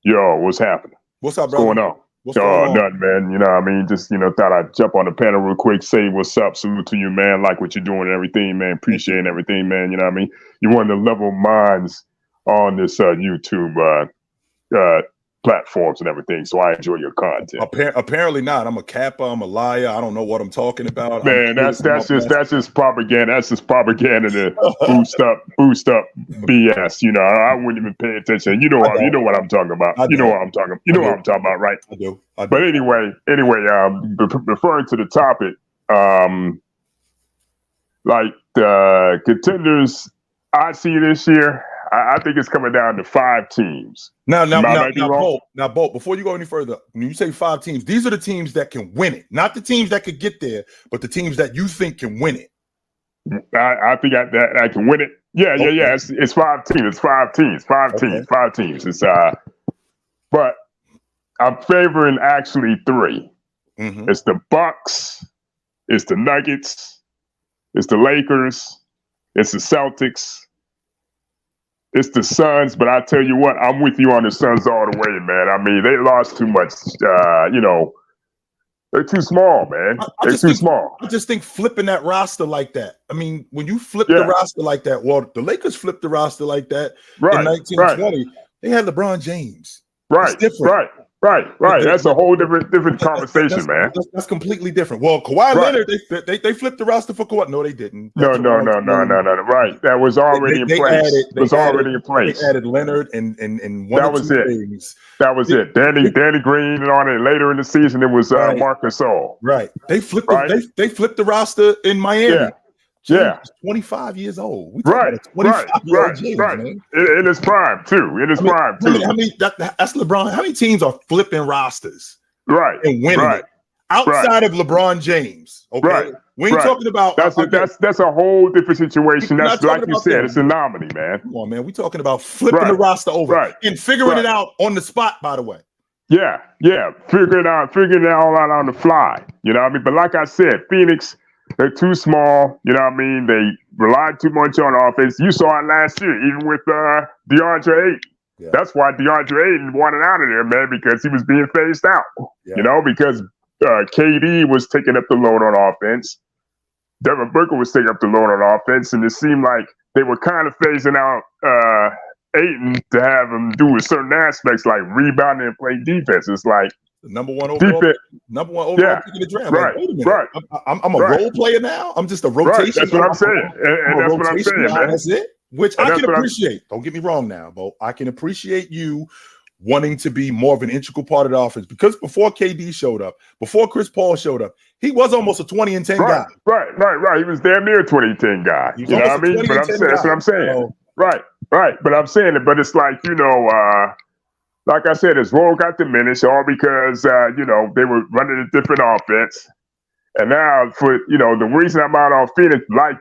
Yo, what's happening? What's up, What's brother? going on? What's going on? Nothing, man. You know what I mean? Just, thought I'd jump on the panel real quick, say what's up, salute to you, man. Like what you're doing and everything, man. Appreciate everything, man. You know what I mean? You're one of the level minds on this YouTube platforms and everything, so I enjoy your content. Apparently not. I'm a kappa. I'm a liar. I don't know what I'm talking about. Man, that's just propaganda. That's just propaganda to boost up BS. I wouldn't even pay attention. You know what I'm talking about. You know what I'm talking about, right? I do. But anyway, referring to the topic, like the contenders I see this year, I think it's coming down to 5 teams. Now, Bolt, before you go any further, when you say 5 teams, these are the teams that can win it, not the teams that could get there, but the teams that you think can win it. I think I can win it. Yeah. It's 5 teams. It's 5 teams. 5 teams. 5 teams. It's but I'm favoring actually 3. Mm-hmm. It's the Bucks. It's the Nuggets. It's the Lakers. It's the Celtics. It's the Suns, but I tell you what, I'm with you on the Suns all the way, man. I mean, they lost too much. They're too small, man. They're too small. I just think flipping that roster like that. I mean, when you flip the roster like that, well, the Lakers flipped the roster like that in 1920. They had LeBron James. Right. It's different. Right. That's a whole different conversation, man. That's completely different. Well, Kawhi Leonard, they flipped the roster for Kawhi. No, they didn't. No. Right. That was already in place. They added Leonard and one that or was two it. things. That was it. Danny Green and on it. Later in the season, it was Marc Gasol. Right. They flipped they flipped the roster in Miami. Yeah. 25 years old. We right. James, man. In his prime, too. That's LeBron. How many teams are flipping rosters? Right. And winning it? Outside of LeBron James. Okay. Right. We ain't talking about that's a whole different situation. That's like you said, it's an anomaly, man. Come on, man. We're talking about flipping the roster over and figuring it out on the spot, by the way. Yeah. Figuring it all out on the fly. You know what I mean? But like I said, Phoenix, they're too small. You know what I mean? They relied too much on offense. You saw it last year, even with DeAndre Ayton. Yeah. That's why DeAndre Ayton wanted out of there, man, because he was being phased out. Yeah. Because KD was taking up the load on offense. Devin Booker was taking up the load on offense, and it seemed like they were kind of phasing out Ayton to have him do certain aspects like rebounding and playing defense. It's like number one overall pick in the draft. Right, like, wait a minute. Right. I'm a role player now. I'm just a rotation. Right. That's what I'm saying. And that's what I'm saying, man. That's it. Which I can appreciate. Don't get me wrong now, Bo. I can appreciate you wanting to be more of an integral part of the offense because before KD showed up, before Chris Paul showed up, he was almost a 20 and 10 guy. Right. He was damn near a 20 and 10 guy. You know what I mean? But that's what I'm saying. So, right. But I'm saying it. But it's like, like I said, his role got diminished all because, they were running a different offense. And now for, the reason I'm out on Phoenix, like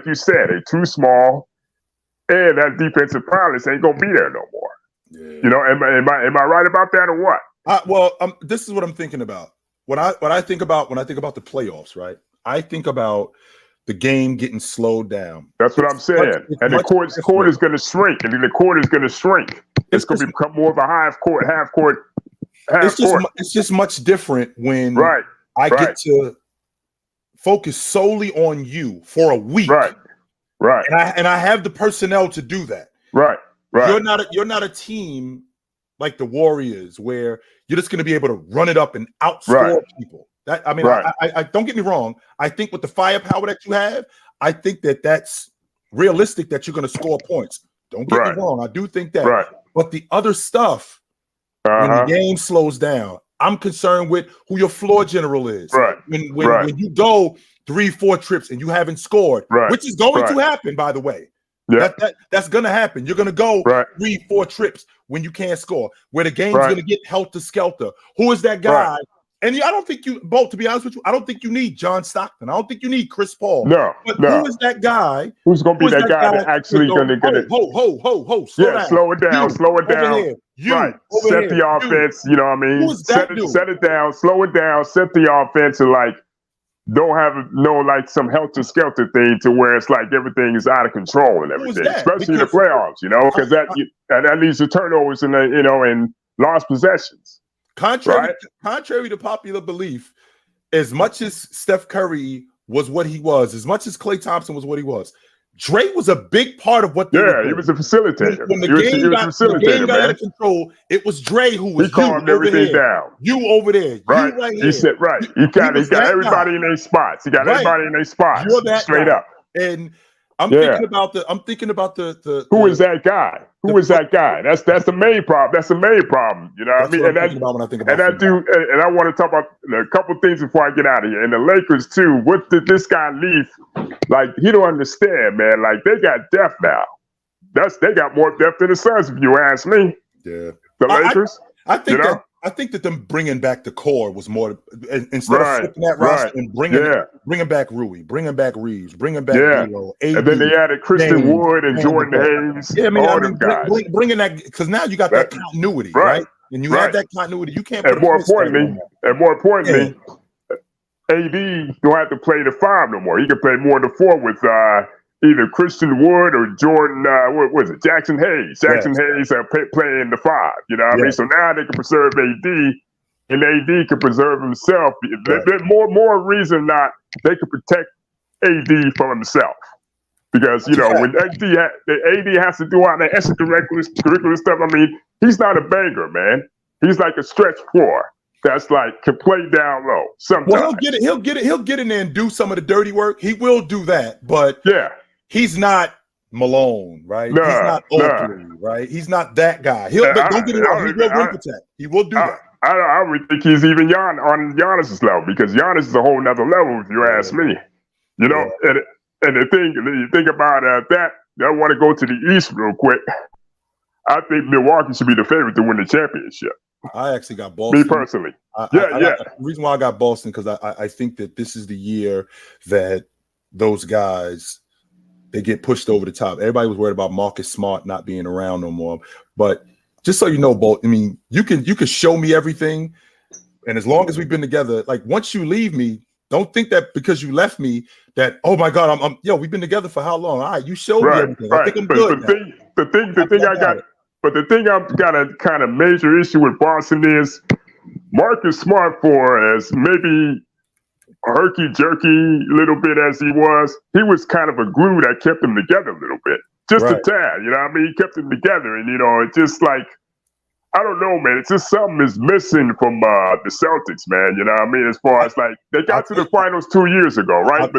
you said, they're too small and that defensive prowess ain't going to be there no more. Yeah. Am I right about that or what? This is what I'm thinking about. When I think about the playoffs, right? I think about the game getting slowed down. That's what I'm saying. And the court is going to shrink. And then the court is going to shrink. It's going to become more of a half court. It's just much different when I get to focus solely on you for a week. Right. And I have the personnel to do that. Right. You're not a team like the Warriors where you're just going to be able to run it up and outscore people. I don't get me wrong. I think with the firepower that you have, I think that's realistic that you're going to score points. Don't get me wrong. I do think that. Right. But the other stuff, when the game slows down, I'm concerned with who your floor general is. Right. When you go 3-4 trips and you haven't scored, which is going to happen, by the way. Yeah. That's gonna happen. You're gonna go 3-4 trips when you can't score, where the game's gonna get helter skelter. Who is that guy? And I don't think you both, to be honest with you, I don't think you need John Stockton. I don't think you need Chris Paul. No. Who is that guy? Who's gonna be that guy that actually gonna get it? Ho, slow down. Slow it down, slow it down. Set the offense, you know what I mean? Who is that set it down, slow it down, set the offense, and like don't have like some helter skelter thing to where it's like everything is out of control and everything, especially in the playoffs, you know, because that leads to turnovers and and lost possessions. Contrary to popular belief, as much as Steph Curry was what he was, as much as Klay Thompson was what he was, Dre was a big part of what they were doing. He was a facilitator. When the game got out of control, it was Dre who was calmed everything down. You over there. Right. You right here. He said, he got everybody in their spots. He got everybody in their spots. You're that straight guy. up. And I'm thinking about the who is that guy? Who is that guy? That's the main problem. That's the main problem. You know what I mean? And I want to talk about a couple things before I get out of here. And the Lakers too. What did this guy leave? Like, he don't understand, man. Like, they got depth now. They got more depth than the Suns, if you ask me. Yeah. The Lakers. I think that them bringing back the core was more instead of flipping that roster and bringing back Rui, bringing back Reeves, bringing back D'Lo, AD, and then they added Christian Wood and Jordan Hayes. Yeah, bringing that, because now you got that continuity, right? And you have that continuity. You can't. And more importantly, AD don't have to play the 5 no more. He can play more the 4 with either Christian Wood or Jordan, what was it, Jackson Hayes. Hayes playing the 5, you know what I mean? So now they can preserve AD, and AD can preserve himself. More reason not, they can protect AD from himself. Because, you know, when AD has to do all that extracurricular stuff, I mean, he's not a banger, man. He's like a stretch 4. That's like can play down low sometimes. Well, he'll get in there and do some of the dirty work. He will do that, but he's not Malone, right? He's not Oakley, right? He's not that guy. Don't get it wrong. He will rim protect. He will do that. I don't really think he's even on Giannis's level, because Giannis is a whole nother level, if you ask me. You know, and the thing you think about that, I want to go to the East real quick. I think Milwaukee should be the favorite to win the championship. I actually got Boston. Me personally. The reason why I got Boston, because I think that this is the year that those guys, they get pushed over the top. Everybody was worried about Marcus Smart not being around no more. But just so you know, Bolt, I mean, you can show me everything. And as long as we've been together, like once you leave me, don't think that because you left me that, oh my God, we've been together for how long? All right, you showed me everything. I think I'm good. But the thing I've got a kind of major issue with Boston is Marcus Smart, for as maybe herky-jerky little bit as he was kind of a glue that kept them together a little bit. Just a tad, you know what I mean? He kept them together, and, you know, it just like, I don't know, man. It's just something is missing from the Celtics, man. You know what I mean? As far as like they got to the finals 2 years ago, right?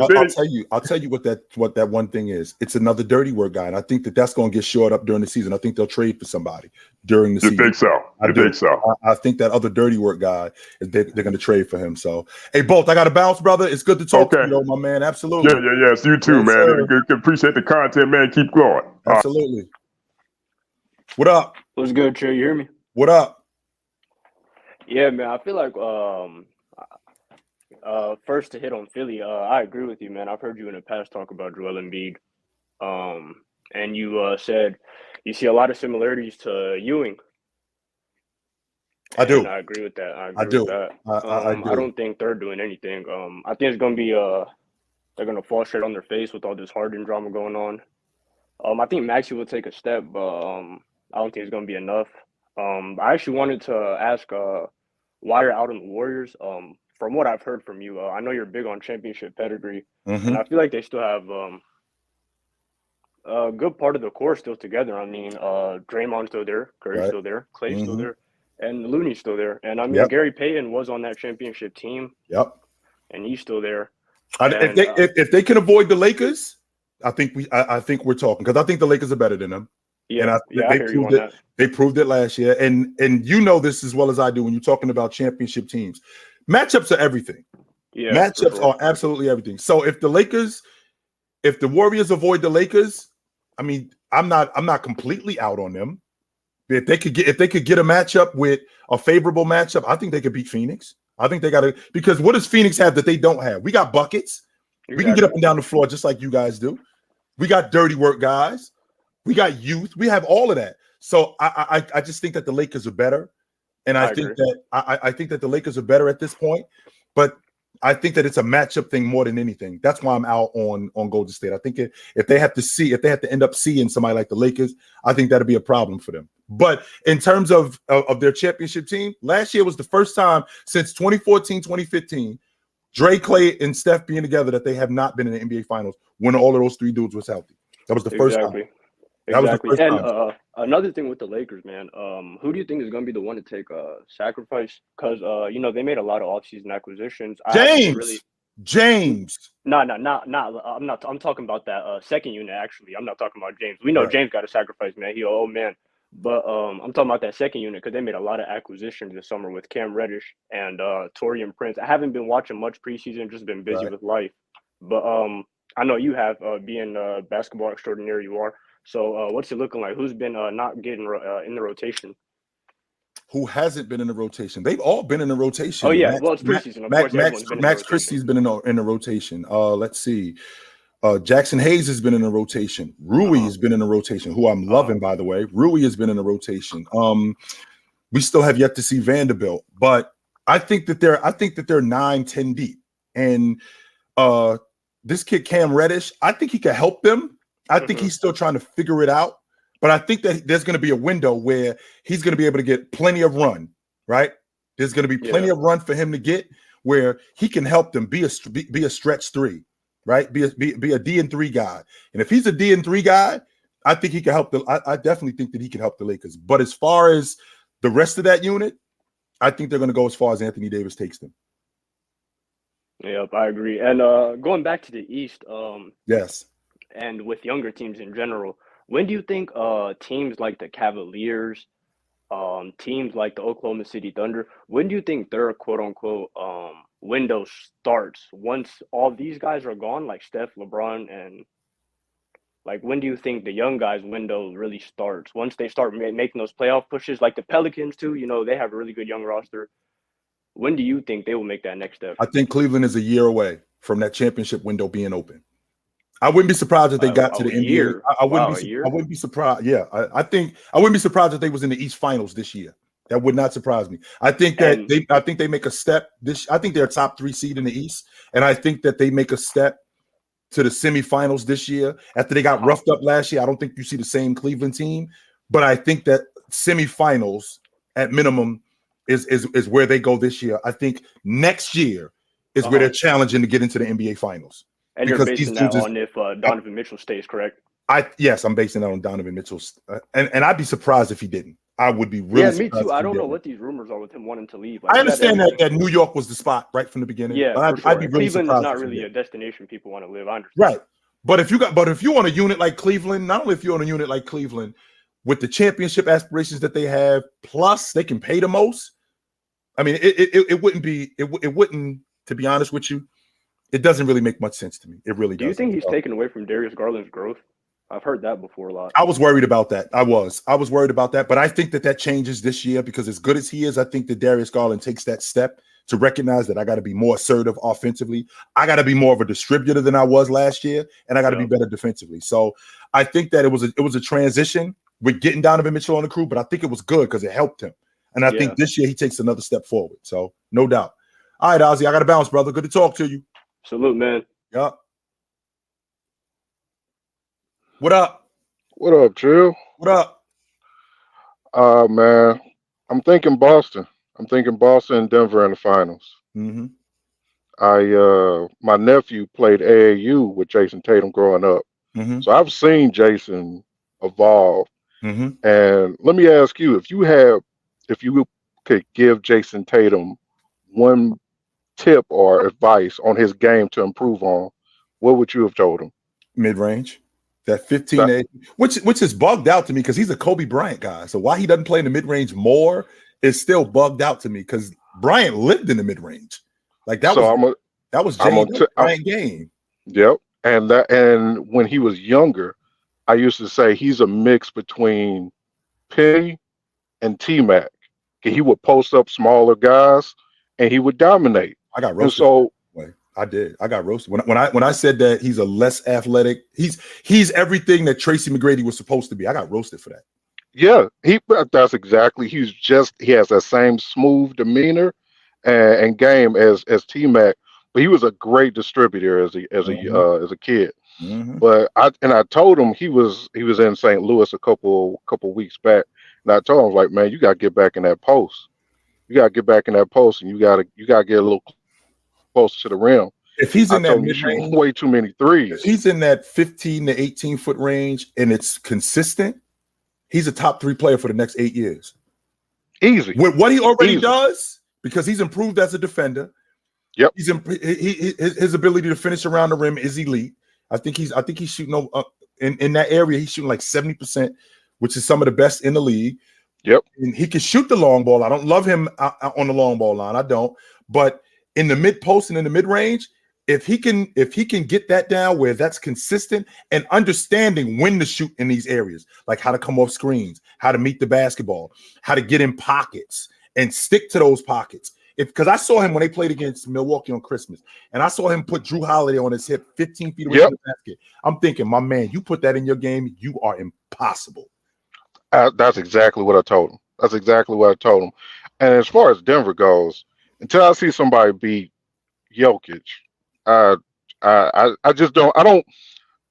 I'll tell you what that one thing is. It's another dirty work guy, and I think that's going to get shored up during the season. I think they'll trade for somebody during the season. You think so? I think so. I think that other dirty work guy they're going to trade for him. So, hey, Bolt, I got to bounce, brother. It's good to talk to you, my man. Absolutely. Yes, you too, man. Appreciate the content, man. Keep going. Absolutely. What up? What's good, Trey? You hear me? What up? Yeah, man. I feel like first to hit on Philly, I agree with you, man. I've heard you in the past talk about Joel Embiid, and you said you see a lot of similarities to Ewing. I do. I agree with that. I do. With that. I don't think they're doing anything. I think it's gonna be they're gonna fall straight on their face with all this Harden drama going on. I think Maxey will take a step, but I don't think it's gonna be enough. I actually wanted to ask why you're out on the Warriors. From what I've heard from you, I know you're big on championship pedigree, and I feel like they still have a good part of the core still together. I mean, Draymond's still there, Curry's still there, Clay's still there, and Looney's still there. And I mean, Gary Payton was on that championship team. Yep. And he's still there. If they can avoid the Lakers, I think we're talking, because I think the Lakers are better than them. And I hear you on that. They proved it last year. And you know this as well as I do when you're talking about championship teams. Matchups are everything. Yeah, Matchups are absolutely everything. So if the Warriors avoid the Lakers, I mean, I'm not completely out on them. If they could get a matchup with a favorable matchup, I think they could beat Phoenix. I think they got to, because what does Phoenix have that they don't have? We got buckets. Exactly. We can get up and down the floor just like you guys do. We got dirty work guys. We got youth. We have all of that. So I just think that the Lakers are better, and I think that the Lakers are better at this point. But I think that it's a matchup thing more than anything. That's why I'm out on Golden State. I think if they have to end up seeing somebody like the Lakers, I think that'll be a problem for them. But in terms of their championship team, last year was the first time since 2014, 2015, Dre, Clay, and Steph being together that they have not been in the NBA Finals when all of those three dudes was healthy. That was the first time. That was the first time. Another thing with the Lakers, man, who do you think is going to be the one to take sacrifice? Because they made a lot of offseason acquisitions. James. No, I'm not. I'm talking about that second unit. Actually, I'm not talking about James. We know James got a sacrifice, man. He an old man. But I'm talking about that second unit because they made a lot of acquisitions this summer with Cam Reddish and Taurean Prince. I haven't been watching much preseason, just been busy with life. But I know you have, being a basketball extraordinaire you are. So what's it looking like? Who's been not getting in the rotation? Who hasn't been in the rotation? They've all been in the rotation. Oh, yeah. It's preseason. Of course, everyone's been in the rotation. Max Christie's been in the rotation. Let's see. Jackson Hayes has been in the rotation. Rui has been in the rotation, who I'm loving, by the way. Rui has been in the rotation. We still have yet to see Vanderbilt, but I think that they're 9-10 deep. And this kid Cam Reddish, I think he can help them. I think he's still trying to figure it out, but I think that there's going to be a window where he's going to be able to get plenty of run. Right? There's going to be plenty of run for him to get where he can help them be a stretch three. Right, be a D&3 guy, and if he's a D&3 guy, I think he can help I definitely think that he can help the Lakers. But as far as the rest of that unit, I think they're going to go as far as Anthony Davis takes them. Yep, I agree. And going back to the East, yes, and with younger teams in general, when do you think teams like the Cavaliers, teams like the Oklahoma City Thunder, when do you think their quote unquote window starts? Once all these guys are gone, like Steph, LeBron, and like, when do you think the young guys window really starts? Once they start making those playoff pushes, like the Pelicans too, they have a really good young roster. When do you think they will make that next step? I think Cleveland is a year away from that championship window being open. I wouldn't be surprised if they got to the NBA. I wouldn't be surprised. Yeah, I think I wouldn't be surprised if they was in the East Finals this year. That would not surprise me. I think they make a step I think they're a top 3 seed in the East, and I think that they make a step to the semifinals this year after they got roughed up last year. I don't think you see the same Cleveland team, but I think that semifinals at minimum is where they go this year. I think next year is where they're challenging to get into the NBA Finals. And you're basing that on if Donovan Mitchell stays, correct? Yes, I'm basing that on Donovan Mitchell's, and I'd be surprised if he didn't. I would be really me too. I don't know what these rumors are with him wanting to leave. Like, I understand that New York was the spot right from the beginning. Yeah, but I'd be really Cleveland is not really a destination people want to live. I understand. Right, but if you on a unit like Cleveland, not only if you're on a unit like Cleveland with the championship aspirations that they have, plus they can pay the most. I mean, it wouldn't. To be honest with you, it doesn't really make much sense to me. It really doesn't. Do you think he's taken away from Darius Garland's growth? I've heard that before a lot. I was worried about that. I was worried about that, but I think that changes this year because as good as he is, I think that Darius Garland takes that step to recognize that I got to be more assertive offensively. I got to be more of a distributor than I was last year, and I got to be better defensively. So I think that it was a transition with getting Donovan Mitchell on the crew, but I think it was good because it helped him. And I think this year he takes another step forward. So no doubt. All right, Ozzy, I got to bounce, brother. Good to talk to you. Salute, man. Yup. What up? What up, Trill? What up? Man, I'm thinking Boston. I'm thinking Boston and Denver in the finals. Mm-hmm. My nephew played AAU with Jason Tatum growing up. Mm-hmm. So I've seen Jason evolve. Mm-hmm. And let me ask you, if you could give Jason Tatum one tip or advice on his game to improve on, what would you have told him? Mid-range. That 15, which is bugged out to me because he's a Kobe Bryant guy. So why he doesn't play in the mid range more is still bugged out to me because Bryant lived in the mid range. Like that was James Bryant game. Yep, and when he was younger, I used to say he's a mix between Penny and T-Mac. He would post up smaller guys and he would dominate. I got roasted. And so I did. I got roasted when I said that he's a less athletic. He's everything that Tracy McGrady was supposed to be. I got roasted for that. Yeah, that's exactly. He has that same smooth demeanor and game as T-Mac, but he was a great distributor as a kid. Mm-hmm. But I told him he was in St. Louis a couple weeks back, and I told him, like, man, you got to get back in that post. You got to get back in that post, and you got to get a little closer to the rim. If he's in that mid range, way too many threes. If he's in that 15 to 18 foot range and it's consistent, he's a top 3 player for the next 8 years. Easy. With what he already does, because he's improved as a defender. Yep. His ability to finish around the rim is elite. I think he's shooting in that area. He's shooting like 70%, which is some of the best in the league. Yep. And he can shoot the long ball. I don't love him on the long ball line. I don't. But in the mid post and in the mid range, if he can get that down where that's consistent and understanding when to shoot in these areas, like how to come off screens, how to meet the basketball, how to get in pockets and stick to those pockets. Because I saw him when they played against Milwaukee on Christmas, and I saw him put Drew Holiday on his hip 15 feet away from the basket. I'm thinking, my man, you put that in your game, you are impossible. That's exactly what I told him. And as far as Denver goes, until I see somebody beat Jokic, I just don't.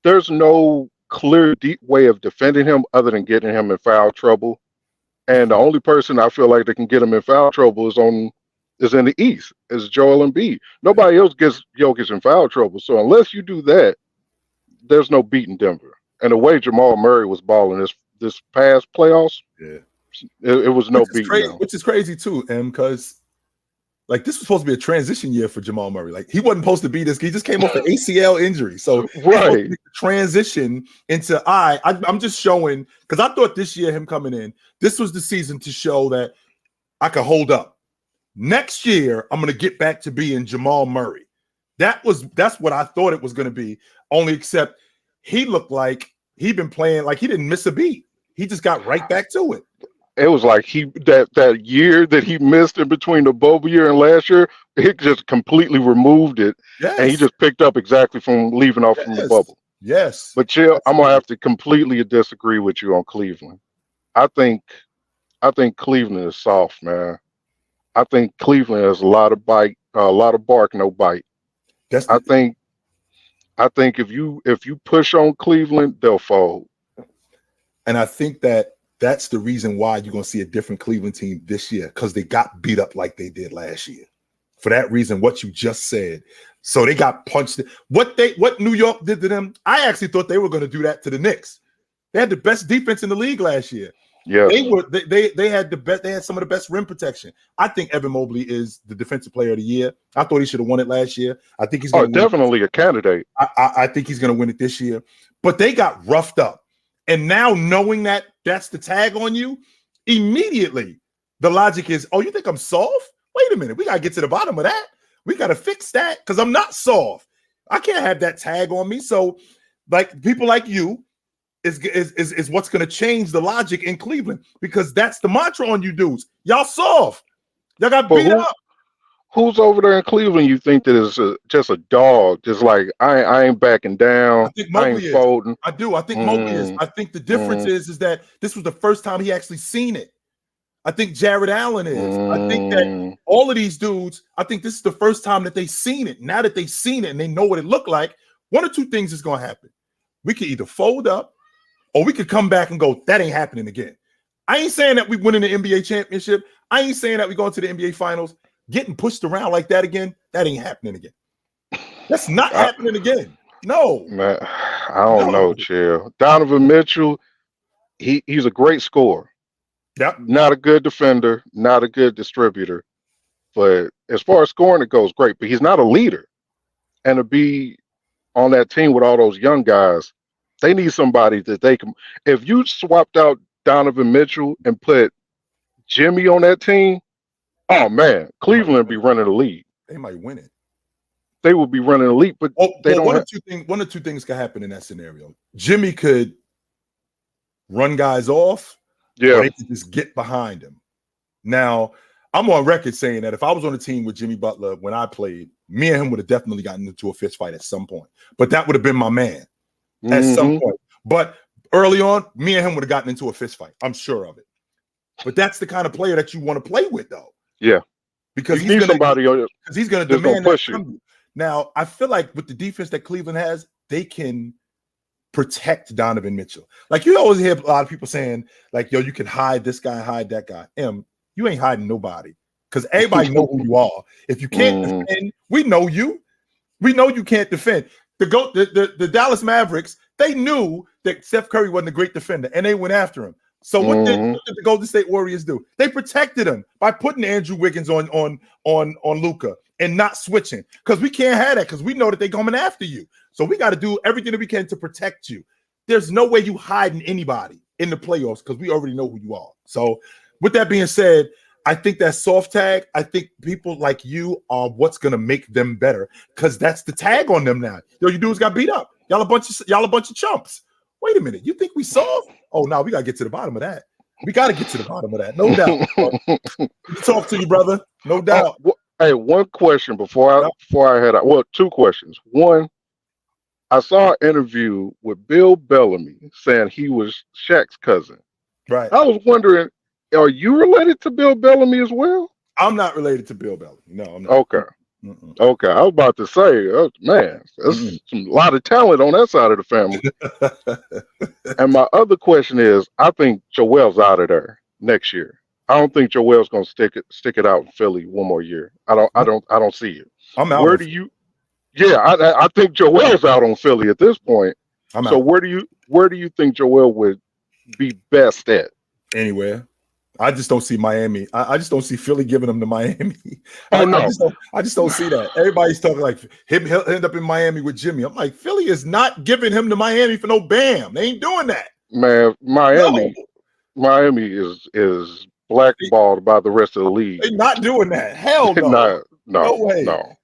There's no clear, deep way of defending him other than getting him in foul trouble. And the only person I feel like that can get him in foul trouble is in the East, is Joel Embiid. Nobody else gets Jokic in foul trouble. So unless you do that, there's no beating Denver. And the way Jamal Murray was balling this past playoffs, it was no beating. Which is crazy too, because like this was supposed to be a transition year for Jamal Murray. Like he wasn't supposed to be this. He just came off an ACL injury, so right transition into I'm just showing, because I thought this year him coming in, this was the season to show that I could hold up. Next year I'm going to get back to being Jamal Murray. That's what I thought it was going to be. Only except he looked like he'd been playing like he didn't miss a beat. He just got right back to it. It was like that year that he missed in between the bubble year and last year, he just completely removed it. Yes. And he just picked up exactly from leaving off from the bubble. Yes. But Chill, I'm gonna have to completely disagree with you on Cleveland. I think Cleveland is soft, man. I think Cleveland has a lot of bark, no bite. I think if you push on Cleveland, they'll fold. And I think that's the reason why you're going to see a different Cleveland team this year, because they got beat up like they did last year. For that reason, what you just said. So they got punched. What New York did to them, I actually thought they were going to do that to the Knicks. They had the best defense in the league last year. Yeah, they had the best. They had some of the best rim protection. I think Evan Mobley is the defensive player of the year. I thought he should have won it last year. I think he's definitely a candidate. I think he's going to win it this year. But they got roughed up. And now knowing that that's the tag on you, immediately the logic is, oh, you think I'm soft? Wait a minute. We got to get to the bottom of that. We got to fix that because I'm not soft. I can't have that tag on me. So like people like you is what's going to change the logic in Cleveland, because that's the mantra on you dudes. Y'all soft. Y'all got beat up. Who's over there in Cleveland you think that is just a dog? Just like, I ain't backing down. I ain't folding. I do. I think Mobley is. I think the difference is that this was the first time he actually seen it. I think Jared Allen is. I think that all of these dudes, I think this is the first time that they've seen it. Now that they've seen it and they know what it looked like, one or two things is going to happen. We could either fold up or we could come back and go, that ain't happening again. I ain't saying that we winning the NBA championship. I ain't saying that we going to the NBA finals. Getting pushed around like that again, that ain't happening again. That's not happening again. No. Man, I don't know, Chill. Donovan Mitchell, he's a great scorer. Yep. Not a good defender, not a good distributor. But as far as scoring, it goes great. But he's not a leader. And to be on that team with all those young guys, They need somebody that they can. If you swapped out Donovan Mitchell and put Jimmy on that team, oh man, Cleveland be running the league. They might win it. They will be running the league, but they don't. One or two things could happen in that scenario. Jimmy could run guys off, or they could just get behind him. Now, I'm on record saying that if I was on a team with Jimmy Butler when I played, me and him would have definitely gotten into a fist fight at some point. But that would have been my man at some point. But early on, me and him would have gotten into a fist fight. I'm sure of it. But that's the kind of player that you want to play with, though. Yeah. Because he's going to demand push you. Now, I feel like with the defense that Cleveland has, they can protect Donovan Mitchell. Like, you always hear a lot of people saying, like, yo, you can hide this guy, hide that guy. You ain't hiding nobody because everybody know who you are. If you can't defend, we know you. We know you can't defend. The Dallas Mavericks, they knew that Steph Curry wasn't a great defender, and they went after him. So what did the Golden State Warriors do? They protected him by putting Andrew Wiggins on Luka and not switching, because we can't have that because we know that they're coming after you. So we got to do everything that we can to protect you. There's no way you hiding anybody in the playoffs because we already know who you are. So with that being said, I think that soft tag, I think people like you are what's gonna make them better because that's the tag on them now. Yo, you dudes got beat up. Y'all a bunch of chumps. Wait a minute, you think we soft? Oh no, we gotta get to the bottom of that. We gotta get to the bottom of that, no doubt. Talk to you, brother, no doubt. Hey, one question before I head out. Well, two questions. One, I saw an interview with Bill Bellamy saying he was Shaq's cousin. Right. I was wondering, are you related to Bill Bellamy as well? I'm not related to Bill Bellamy. No, I'm not. Okay. Okay. I was about to say, man, there's a lot of talent on that side of the family. And my other question is, I think Joel's out of there next year. I don't think Joel's gonna stick it out in Philly one more year. I don't see it. I'm out. Where do you? Yeah, I think Joel's out on Philly at this point. So where do you think Joel would be best at? Anywhere. I just don't see Miami. I just don't see Philly giving him to Miami. I just don't see that. Everybody's talking like he'll end up in Miami with Jimmy. I'm like, Philly is not giving him to Miami for no Bam. They ain't doing that. Man, Miami is blackballed by the rest of the league. They're not doing that. Hell no. No way. No.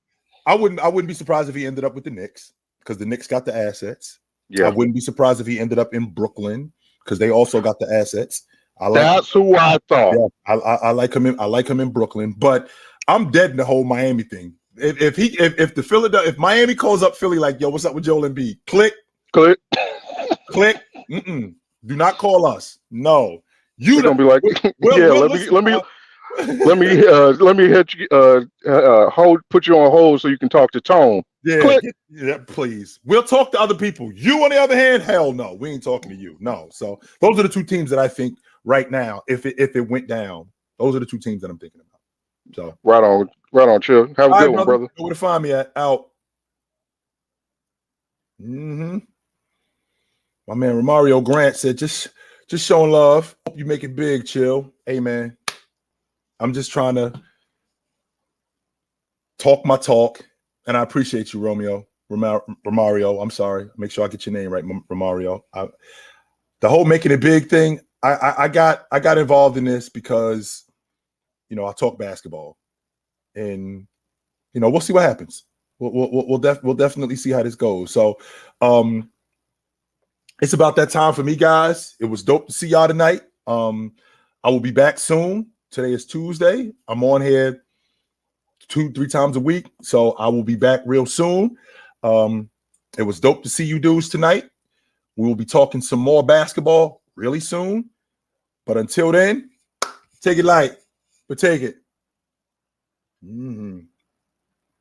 I wouldn't be surprised if he ended up with the Knicks because the Knicks got the assets. Yeah. I wouldn't be surprised if he ended up in Brooklyn because they also got the assets. That's who I thought. Yeah, I like him. I like him in Brooklyn, but I'm dead in the whole Miami thing. If Miami calls up Philly like, yo, what's up with Joel Embiid? Click. Do not call us. No, you're gonna be like, let me hit you. Put you on hold so you can talk to Tone. Yeah, please. We'll talk to other people. You, on the other hand, hell no, we ain't talking to you. No. So those are the two teams that I think right now, if it went down, those are the two teams that I'm thinking about. So right on, chill. Have a good one, brother. Know where to find me at. Out. My man Romario Grant said, just showing love. Hope you make it big, chill. Hey man, I'm just trying to talk my talk, and I appreciate you, Romario. I'm sorry. Make sure I get your name right, Romario. The whole making it big thing. I got involved in this because, I talk basketball, and we'll see what happens. We'll definitely see how this goes. So, it's about that time for me, guys. It was dope to see y'all tonight. I will be back soon. Today is Tuesday. I'm on here 2-3 times a week, so I will be back real soon. It was dope to see you dudes tonight. We will be talking some more basketball really soon. But until then, take it light, but take it.